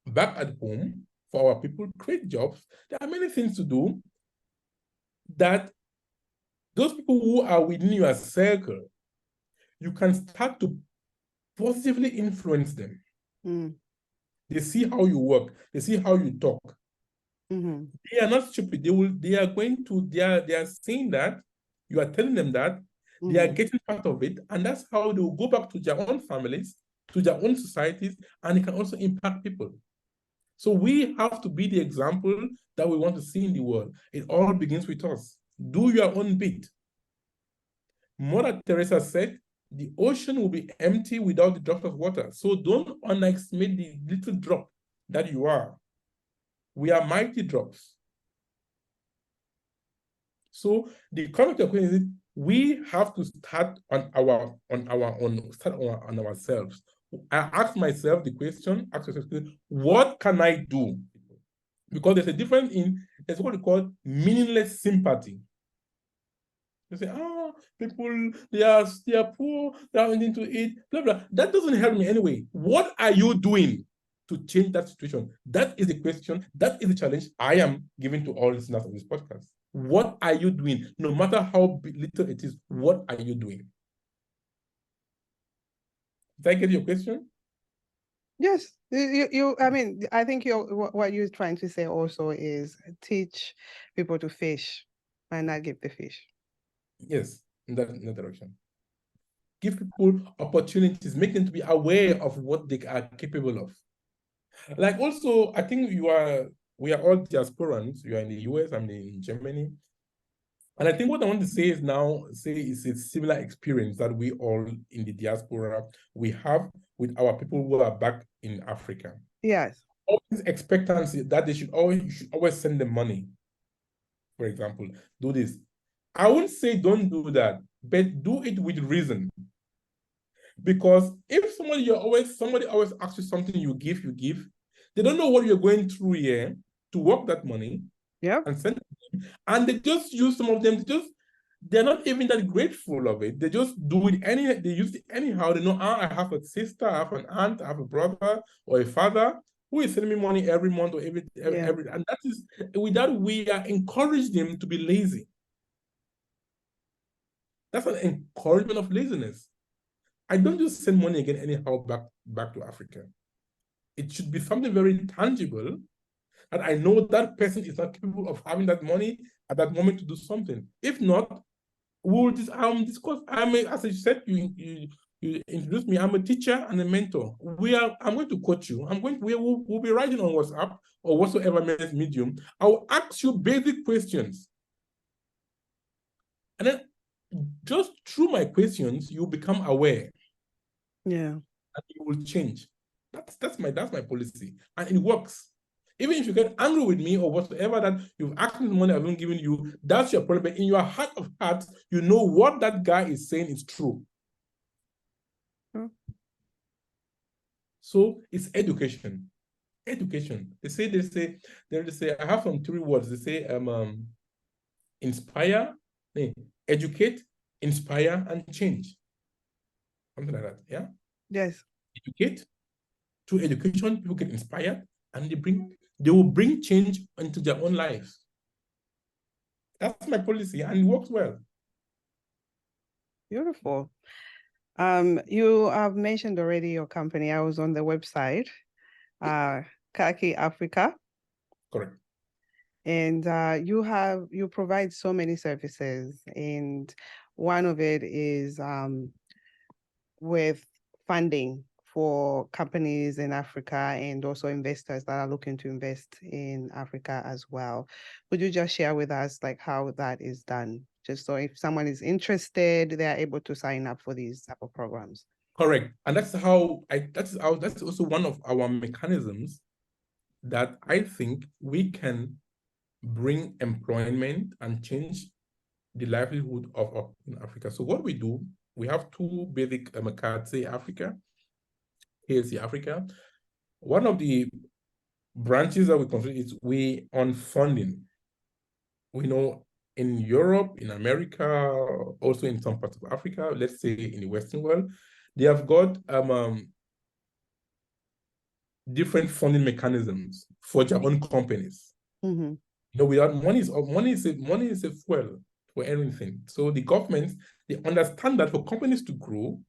back at home for our people, create jobs. There are many things to do that those people who are within your circle, you can start to positively influence them. They see how you work. They see how you talk. They are not stupid. They are saying that, you are telling them that, they are getting part of it, and that's how they will go back to their own families, to their own societies, and it can also impact people. So we have to be the example that we want to see in the world. It all begins with us. Do your own bit. Mother Teresa said, the ocean will be empty without the drops of water. So don't underestimate the little drop that you are. We are mighty drops. So the comment of question is, we have to start on ourselves. I ask myself the question, what can I do? Because there's a difference there's what we call meaningless sympathy. You say, people, they are poor, they have anything to eat, blah, blah. That doesn't help me anyway. What are you doing to change that situation? That is the question, that is the challenge I am giving to all listeners of this podcast. What are you doing? No matter how little it is, what are you doing? Did I get your question? Yes. I mean, I think what you're trying to say also is teach people to fish and not give the fish. Yes, in that direction. Give people opportunities, make them to be aware of what they are capable of. Like also, I think we are all diasporans. You are in the US, I'm in Germany. And I think what I want to say is it's a similar experience that we all in the diaspora, we have with our people who are back in Africa. Yes. Always expectancy that you should always send them money. For example, do this. I wouldn't say don't do that, but do it with reason. Because if somebody always asks you something, you give, they don't know what you're going through here to work that money. Yeah. And send it, and they just use some of them. They're not even that grateful of it. They just do it they use it anyhow. They know, I have a sister, I have an aunt, I have a brother or a father who is sending me money every month or every and that is with that we are encouraging them to be lazy. That's an encouragement of laziness. I don't just send money again anyhow back to Africa. It should be something very tangible, and I know that person is not capable of having that money at that moment to do something. If not, we'll discuss. As I said, you introduced me. I'm a teacher and a mentor. I'm going to coach you. We'll be writing on WhatsApp or whatsoever medium. I'll ask you basic questions, and then just through my questions, you become aware. Yeah, and you will change. That's my policy, and it works. Even if you get angry with me or whatsoever that you've asked me the money I've been giving you, that's your problem. But in your heart of hearts, you know what that guy is saying is true. So it's education. Education. They say, I have some 3 words. They say, inspire, educate, inspire, and change. Something like that. Yeah. Yes. Educate. Through education, people get inspired, and they will bring change into their own lives. That's my policy, and it works well. Beautiful. You have mentioned already your company. I was on the website, Kaki Africa. Correct. And you provide so many services, and one of it is with funding for companies in Africa and also investors that are looking to invest in Africa as well. Would you just share with us like how that is done? Just so if someone is interested, they are able to sign up for these type of programs. Correct. And that's also one of our mechanisms that I think we can bring employment and change the livelihood of in Africa. So what we do, we have 2 basic cards, say Africa, KSC Africa. One of the branches that we consider is we on funding. We know in Europe, in America, also in some parts of Africa, let's say in the Western world, they have got different funding mechanisms for their own companies. Mm-hmm. You know, without money is a fuel for everything. So the governments, they understand that for companies to grow,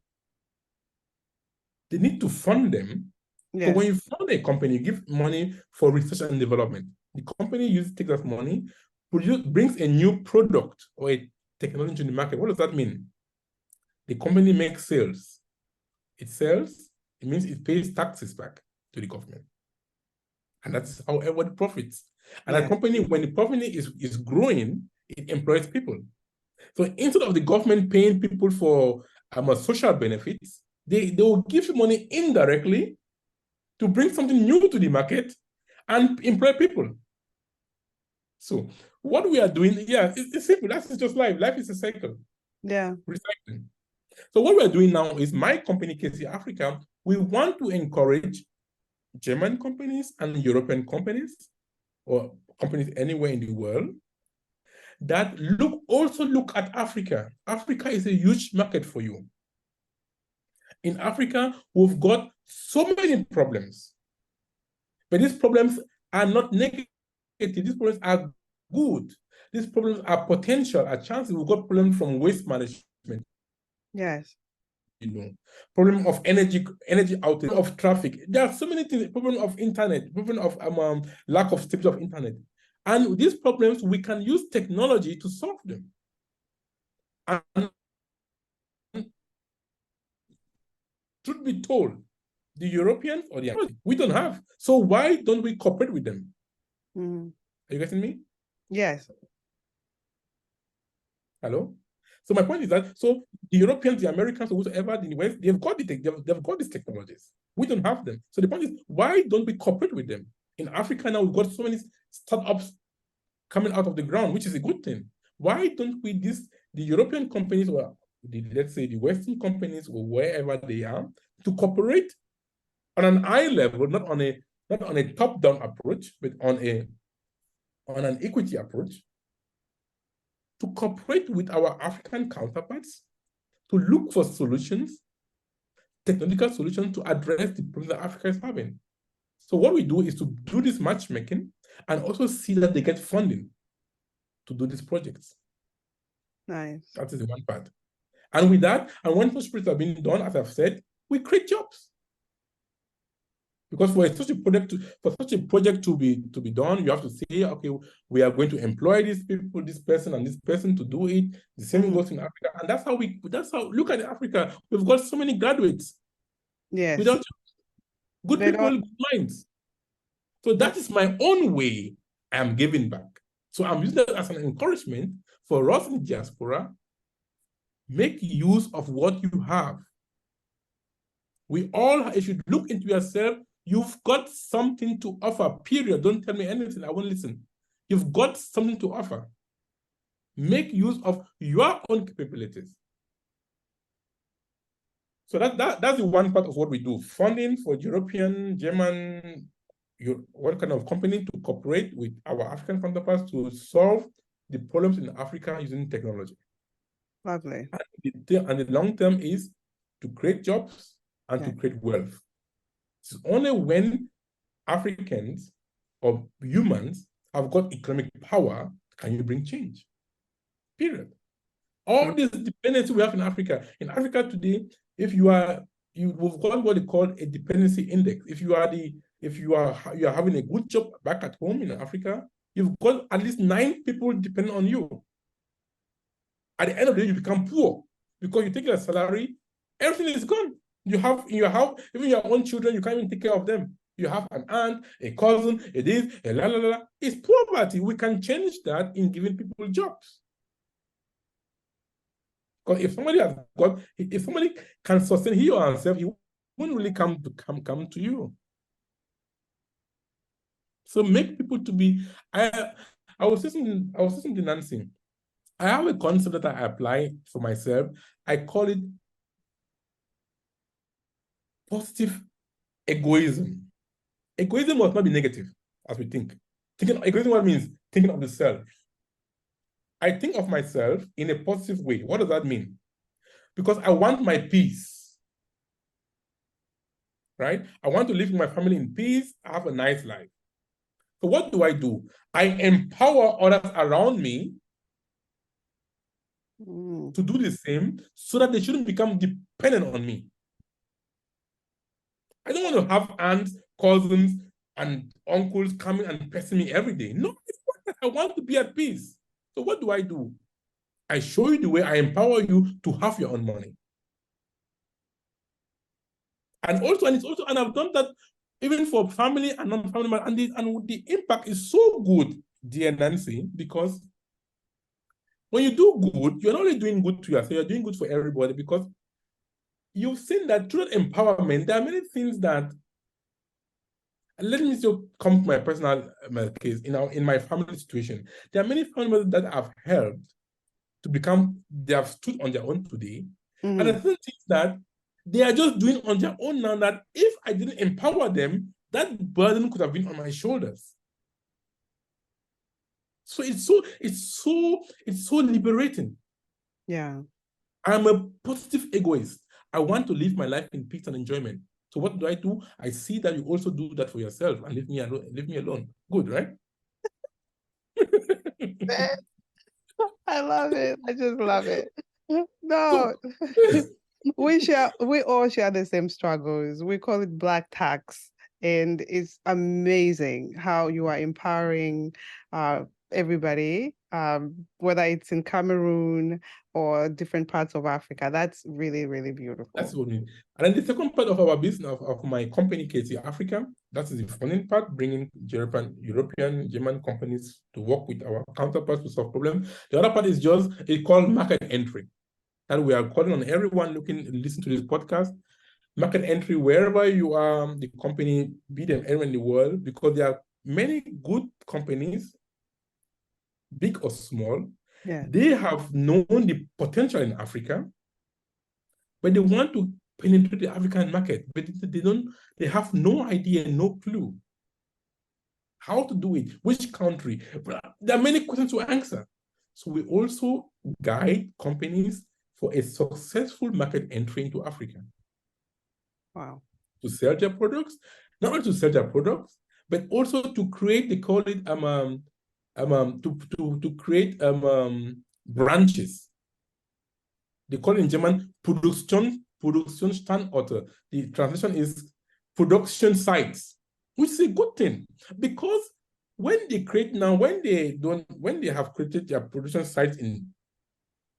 they need to fund them. Yes. So when you fund a company, you give money for research and development. The company takes that money, brings a new product or a technology to the market. What does that mean? The company makes sales. It sells, it means it pays taxes back to the government. And that's how everybody profits. And a company, when the company is growing, it employs people. So instead of the government paying people for social benefits, they will give you money indirectly to bring something new to the market and employ people. So what we are doing, it's simple. That's just life. Life is a cycle. Yeah. Recycling. So what we are doing now is my company, KC Africa, we want to encourage German companies and European companies or companies anywhere in the world that also look at Africa. Africa is a huge market for you. In Africa, we've got so many problems, but these problems are not negative. These problems are good. These problems are potential, are chances. We've got problems from waste management. Yes. You know, problem of energy outage, of traffic. There are so many things. Problem of internet, problem of lack of stability of internet, and these problems we can use technology to solve them. And truth be told, the Europeans or the we don't have. So why don't we cooperate with them? Mm-hmm. Are you getting me? Yes. Hello. So my point is that the Europeans, the Americans, or whoever in the West, they've got these technologies. We don't have them. So the point is, why don't we cooperate with them? In Africa now, we've got so many startups coming out of the ground, which is a good thing. Why don't we the European companies or let's say the Western companies or wherever they are to cooperate on an eye level, not on a top-down approach, but on an equity approach, to cooperate with our African counterparts to look for solutions, technological solutions to address the problems that Africa is having. So what we do is to do this matchmaking and also see that they get funding to do these projects. Nice. That is the one part. And with that, and when those projects have been done, as I've said, we create jobs. Because for such a project to be done, you have to say, okay, we are going to employ these people, this person and this person to do it. The same goes in Africa, and that's how look at Africa. We've got so many graduates. Yes. Without good people, good minds. So that is my own way I'm giving back. So I'm using that as an encouragement for us in the diaspora. Make use of what you have. We all, if you look into yourself, You've got something to offer, period. Don't tell me anything, I won't listen. You've got something to offer. Make use of your own capabilities. So that's the one part of what we do. Funding for European, German, what kind of company to cooperate with our African counterparts to solve the problems in Africa using technology. Lovely. And the long term is to create jobs and to create wealth. It's only when Africans or humans have got economic power can you bring change. Period. All this dependency we have in Africa. In Africa today, if we've got what they call a dependency index. If you are having a good job back at home in Africa, you've got at least 9 people depending on you. At the end of the day, you become poor because you take your salary, everything is gone. You have in your house, even your own children, you can't even take care of them. You have an aunt, a cousin, a this, a la la la. It's poverty. We can change that in giving people jobs. Because if somebody can sustain he or herself, he won't really come to you. So make people to be. I was listening to Nancy. I have a concept that I apply for myself. I call it positive egoism. Egoism must not be negative, as we think. Egoism what means? Thinking of the self. I think of myself in a positive way. What does that mean? Because I want my peace, right? I want to live with my family in peace, have a nice life. So what do? I empower others around me to do the same so that they shouldn't become dependent on me. I don't want to have aunts, cousins, and uncles coming and pressing me every day. No, I want to be at peace. So what do? I show you the way, I empower you to have your own money. And I've done that even for family and non-family members, and the impact is so good, dear Nancy, because when you do good, you're not only doing good to yourself, you're doing good for everybody, because you've seen that through empowerment, there are many things that, let me just come to my personal case, in my family situation. There are many family members that I've helped to become, they have stood on their own today. And the thing is that they are just doing on their own now, that if I didn't empower them, that burden could have been on my shoulders. So it's so liberating. Yeah. I'm a positive egoist. I want to live my life in peace and enjoyment. So what do? I see that you also do that for yourself and leave me alone. Good, right? I love it. I just love it. No. We all share the same struggles. We call it black tax. And it's amazing how you are empowering everybody, whether it's in Cameroon or different parts of Africa. That's really, really beautiful. That's what we mean. And then the second part of our business, of my company, KC Africa, that is the funding part, bringing European, German companies to work with our counterparts to solve problems. The other part is it's called market entry. And we are calling on everyone listen to this podcast, market entry, wherever you are, the company, be them anywhere in the world, because there are many good companies, big or small. Yeah. They have known the potential in Africa, but they want to penetrate the African market, but they have no idea, no clue how to do it, which country. There are many questions to answer. So we also guide companies for a successful market entry into Africa. Wow. To sell their products, not only to sell their products, but also to create, they call it to create branches. They call it in German Produktionsstandorte. The translation is production sites, which is a good thing, because when they have created their production sites in,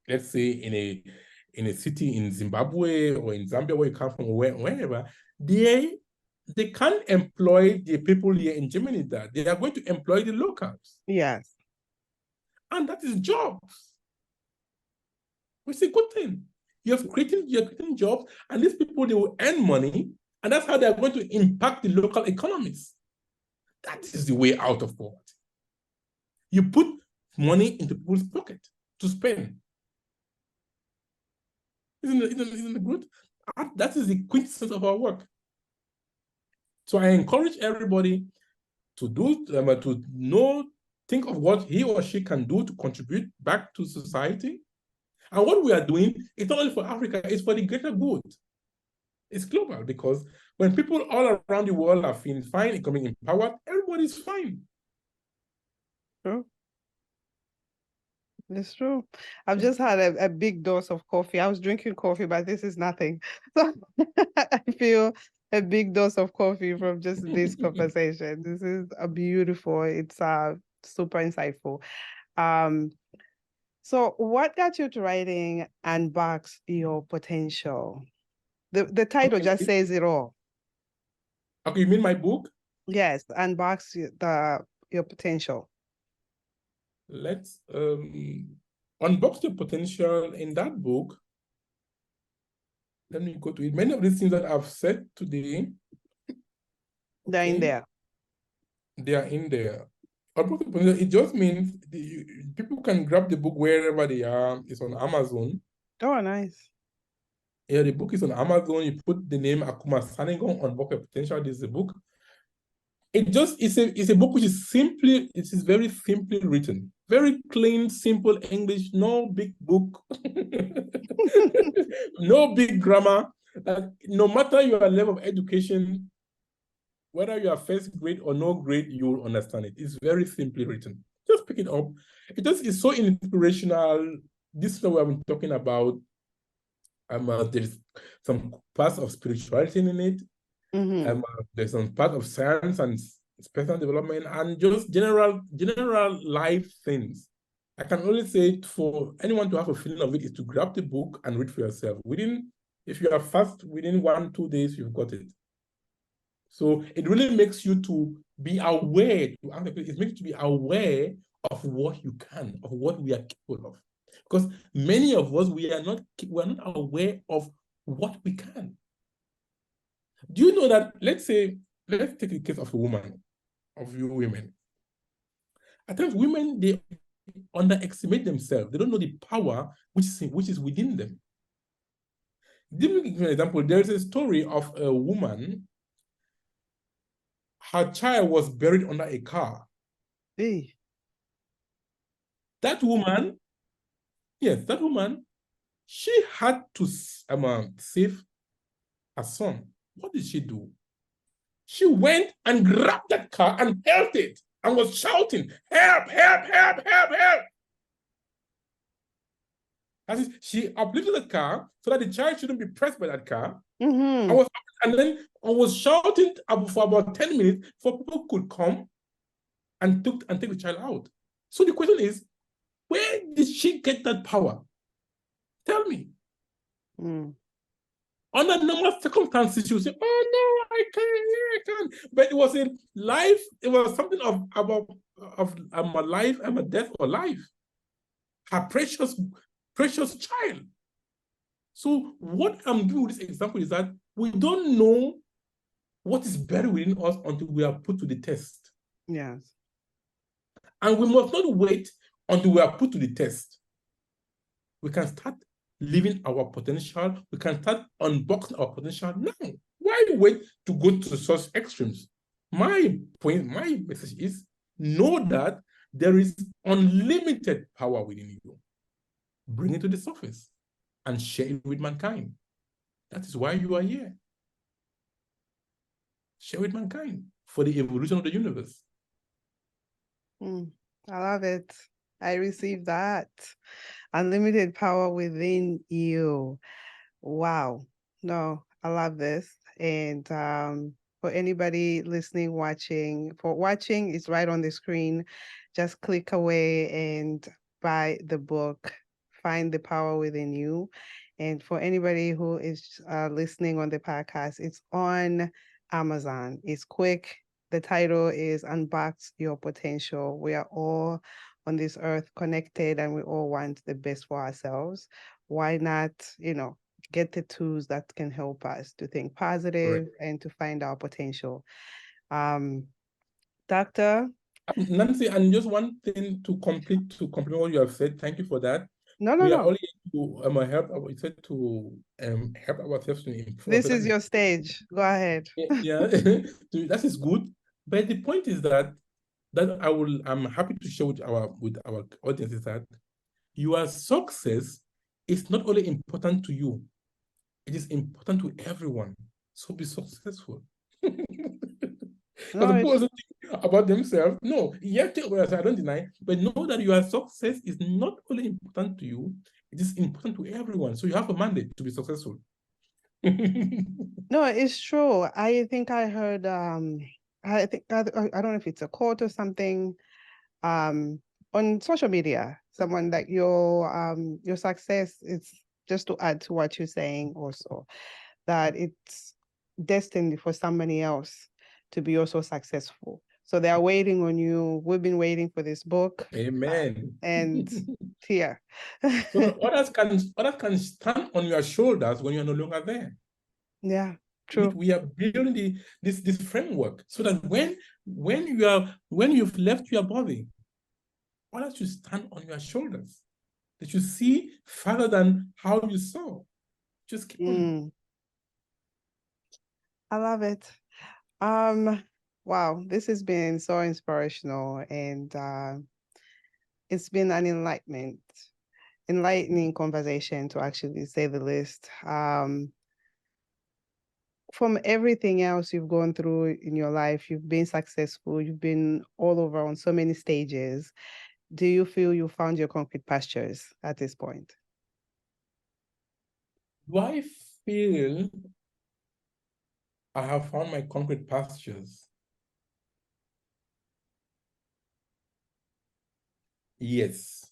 let's say, in a city in Zimbabwe or in Zambia, where you come from, or wherever, they can't employ the people here in Germany that they are going to employ the locals. Yes. And that is jobs, which is a good thing. You're creating jobs, and these people, they will earn money, and And that's how they're going to impact the local economies. That is the way out of poverty. You put money into people's pocket to spend. Isn't it good? That is the quintessence of our work. So I encourage everybody to think of what he or she can do to contribute back to society. And what we are doing is not only for Africa, it's for the greater good. It's global, because when people all around the world are feeling fine, becoming empowered, everybody's fine. True. It's true. I've just had a big dose of coffee. I was drinking coffee, but this is nothing. So I feel a big dose of coffee from just this conversation. This is a beautiful, it's super insightful. So what got you to writing Unbox Your Potential? The title just says it all. Okay, you mean my book? Yes, Unbox Your Potential. Let's unbox the potential in that book. Let me go to it. Many of these things that I've said today, they're in there. They are in there. Unbox the potential, it just means people can grab the book wherever they are. It's on Amazon. Oh, nice. Yeah, the book is on Amazon. You put the name Akuma Saningong, Unbox Your Potential. This is the book. It's a book which is very simply written. Very clean, simple English, no big book, no big grammar. No matter your level of education, whether you are first grade or no grade, you will understand it. It's very simply written. Just pick it up. It's so inspirational. This is what we have been talking about. There's some parts of spirituality in it. Mm-hmm. There's some part of science and personal development and just general life things. I can only say for anyone to have a feeling of it is to grab the book and read for yourself. If you are fast, within 1-2 days, you've got it. So it really makes you to be aware, it makes you to be aware of what you can, of what we are capable of. Because many of us, we are not aware of what we can. Do you know that, let's take the case of you women. At times, women, they underestimate themselves. They don't know the power which is within them. Give me an example. There's a story of a woman. Her child was buried under a car. Hey. That woman, she had to save her son. What did she do? She went and grabbed that car and held it and was shouting, "Help, help, help, help, help." As she uplifted the car so that the child shouldn't be pressed by that car. Mm-hmm. And then I was shouting for about 10 minutes before people could come and take the child out. So the question is, where did she get that power? Tell me. Mm. Under normal circumstances, she would say, "Oh no, I can't." But it was in life, it was something of a life and a death or life. Her precious child. So what I'm doing with this example is that we don't know what is buried within us until we are put to the test. Yes. And we must not wait until we are put to the test. We can start living our potential. We can start unboxing our potential now. Why wait to go to such extremes? My message is, know that there is unlimited power within you. Bring it to the surface and share it with mankind. That is why you are here. Share with mankind for the evolution of the universe. I love it. I received that. Unlimited power within you. Wow. No, I love this. And for anybody listening, watching, it's right on the screen. Just click away and buy the book, Find the Power Within You. And for anybody who is listening on the podcast, it's on Amazon. It's quick. The title is Unbox Your Potential. We are all on this earth connected and we all want the best for ourselves. Why not, get the tools that can help us to think positive and to find our potential. Doctor? Nancy, and just one thing to complete what you have said. Thank you for that. No. We are only to help help ourselves to improve. This is your stage. Go ahead. Yeah, that is good. But the point is that I'm happy to share with our audience is that your success is not only important to you, it is important to everyone. So be successful. Because people also think about themselves. No, yes, I don't deny, but know that your success is not only important to you, it is important to everyone. So you have a mandate to be successful. No, it's true. I think I heard I don't know if it's a quote or something on social media, someone that your success is, just to add to what you're saying also, that it's destined for somebody else to be also successful. So they are waiting on you. We've been waiting for this book. Amen. And here. So others can stand on your shoulders when you're no longer there. Yeah, true. We are building this framework so that when you've left your body, others should stand on your shoulders. They should see further than how you saw. Just keep on. I love it. Wow, this has been so inspirational, and it's been an enlightening conversation, to actually say the least. From everything else you've gone through in your life, you've been successful, you've been all over on so many stages. Do you feel you found your concrete pastures at this point? Do I feel I have found my concrete pastures? Yes.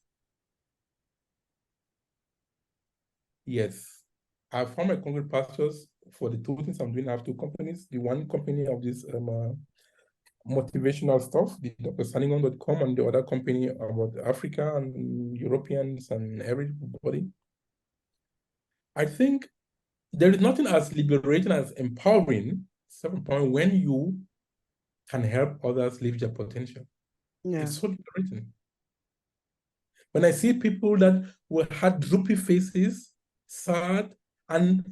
Yes. I found my concrete pastures for the two things I'm doing. I have two companies. The one company of this motivational stuff, the drsaningong.com, and the other company about Africa and Europeans and everybody. I think there is nothing as liberating as empowering, self-empowering, when you can help others live their potential. Yeah. It's so liberating. When I see people that had droopy faces, sad, and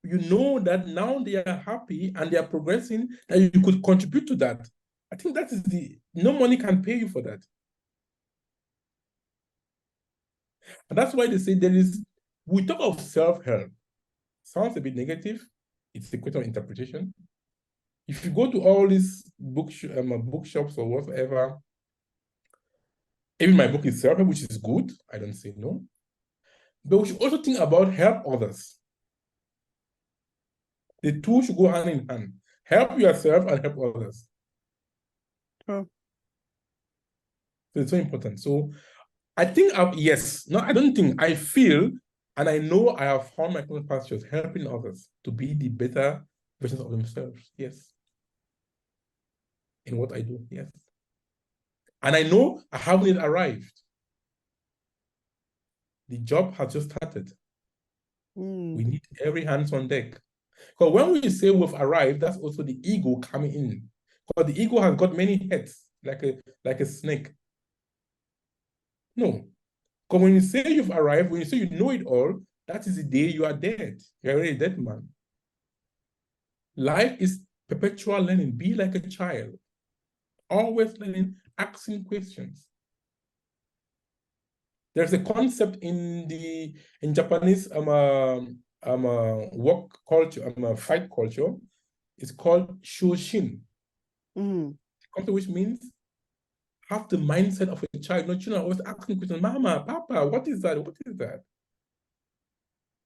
you know that now they are happy and they are progressing, and you could contribute to that. I think that is no money can pay you for that. And that's why they say we talk of self-help. Sounds a bit negative. It's a question of interpretation. If you go to all these bookshops or whatever, even my book is self-help, which is good. I don't say no. But we should also think about help others. The two should go hand in hand. Help yourself and help others. So it's so important. So I think, I feel, and I know I have found my own pastures helping others to be the better versions of themselves. Yes. In what I do, yes. And I know I haven't yet arrived. The job has just started. We need every hands on deck. Because when we say we've arrived, that's also the ego coming in. Because the ego has got many heads, like a snake. No. Because when you say you've arrived, when you say you know it all, that is the day you are dead. You're already a dead man. Life is perpetual learning. Be like a child. Always learning, asking questions. There's a concept in Japanese work culture, fight culture. It's called shoshin. Which means have the mindset of a child. No children are always asking questions. Mama, Papa, what is that? What is that?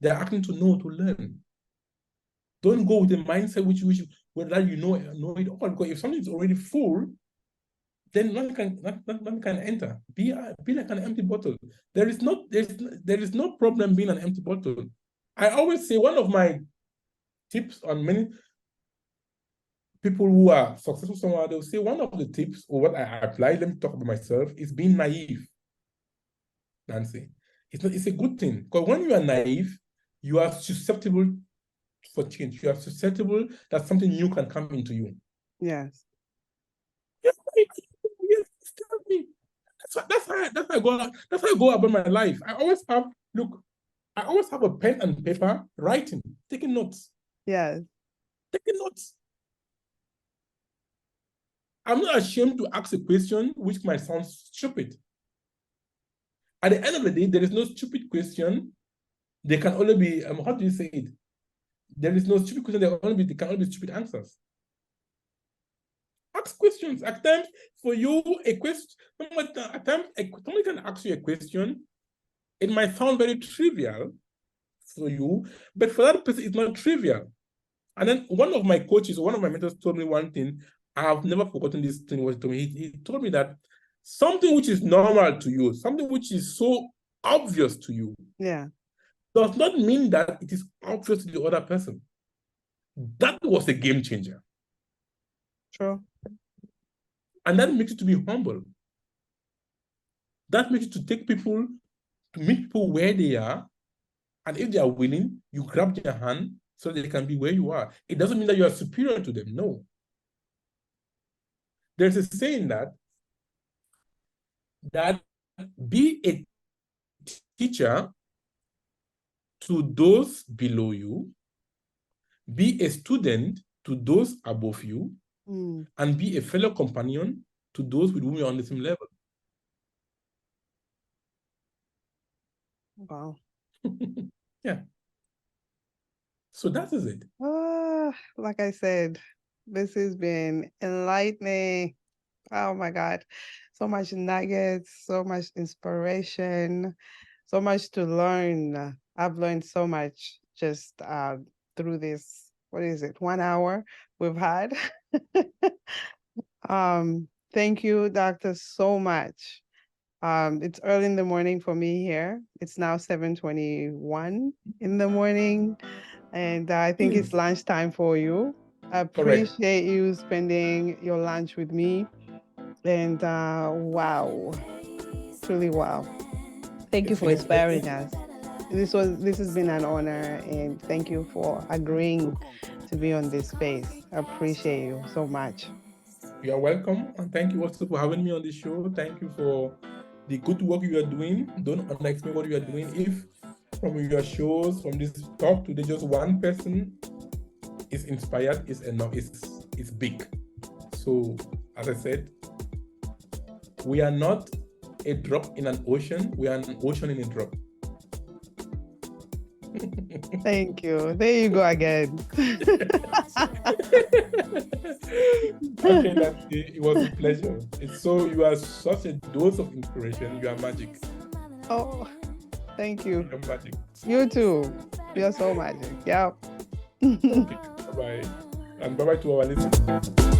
They're asking to know, to learn. Don't go with the mindset that you know it all. Because if something is already full, then none can enter. Be like an empty bottle. There is no problem being an empty bottle. I always say one of my tips on many people who are successful somewhere, they'll say one of the tips, or what I apply, let me talk about myself, is being naive. Nancy, it's a good thing, because when you are naive, you are susceptible for change. You are susceptible that something new can come into you. Yes. Yes, tell me. That's how I go about my life. I always have a pen and paper, writing, taking notes. Yes. Taking notes. I'm not ashamed to ask a question which might sound stupid. At the end of the day, there is no stupid question. There can only be, how do you say it? There is no stupid question. There can only be stupid answers. Ask questions. At times, for you, a question, at times, somebody can ask you a question. It might sound very trivial for you, but for that person, it's not trivial. And then one of my mentors told me one thing. I've never forgotten this thing. What he told me. He told me that something which is normal to you, something which is so obvious to you, does not mean that it is obvious to the other person. That was a game changer. True. And that makes you to be humble. That makes you to meet people where they are. And if they are willing, you grab their hand so they can be where you are. It doesn't mean that you are superior to them. No. There's a saying that be a teacher to those below you, be a student to those above you, and be a fellow companion to those with whom you're on the same level. Wow. Yeah. So that is it. Like I said, this has been enlightening. Oh my God. So much nuggets, so much inspiration, so much to learn. I've learned so much just through this, 1 hour we've had. Thank you, Doctor, so much. It's early in the morning for me here. It's now 7:21 in the morning, and I think it's lunchtime for you. I appreciate you spending your lunch with me. And wow, truly wow. Thank you for inspiring us. This has been an honor, and thank you for agreeing to be on this space. I appreciate you so much. You are welcome, and thank you also for having me on the show. Thank you for the good work you are doing. Don't underestimate what you are doing. If from your shows, from this talk today, just one person is inspired, is enough. It's big. So, as I said, we are not a drop in an ocean. We are an ocean in a drop. Thank you. There you go again. Okay, it was a pleasure. You are such a dose of inspiration. You are magic. Oh, thank you. You're magic. You too. You're so magic. Yeah. Okay, bye-bye. And bye-bye to our listeners.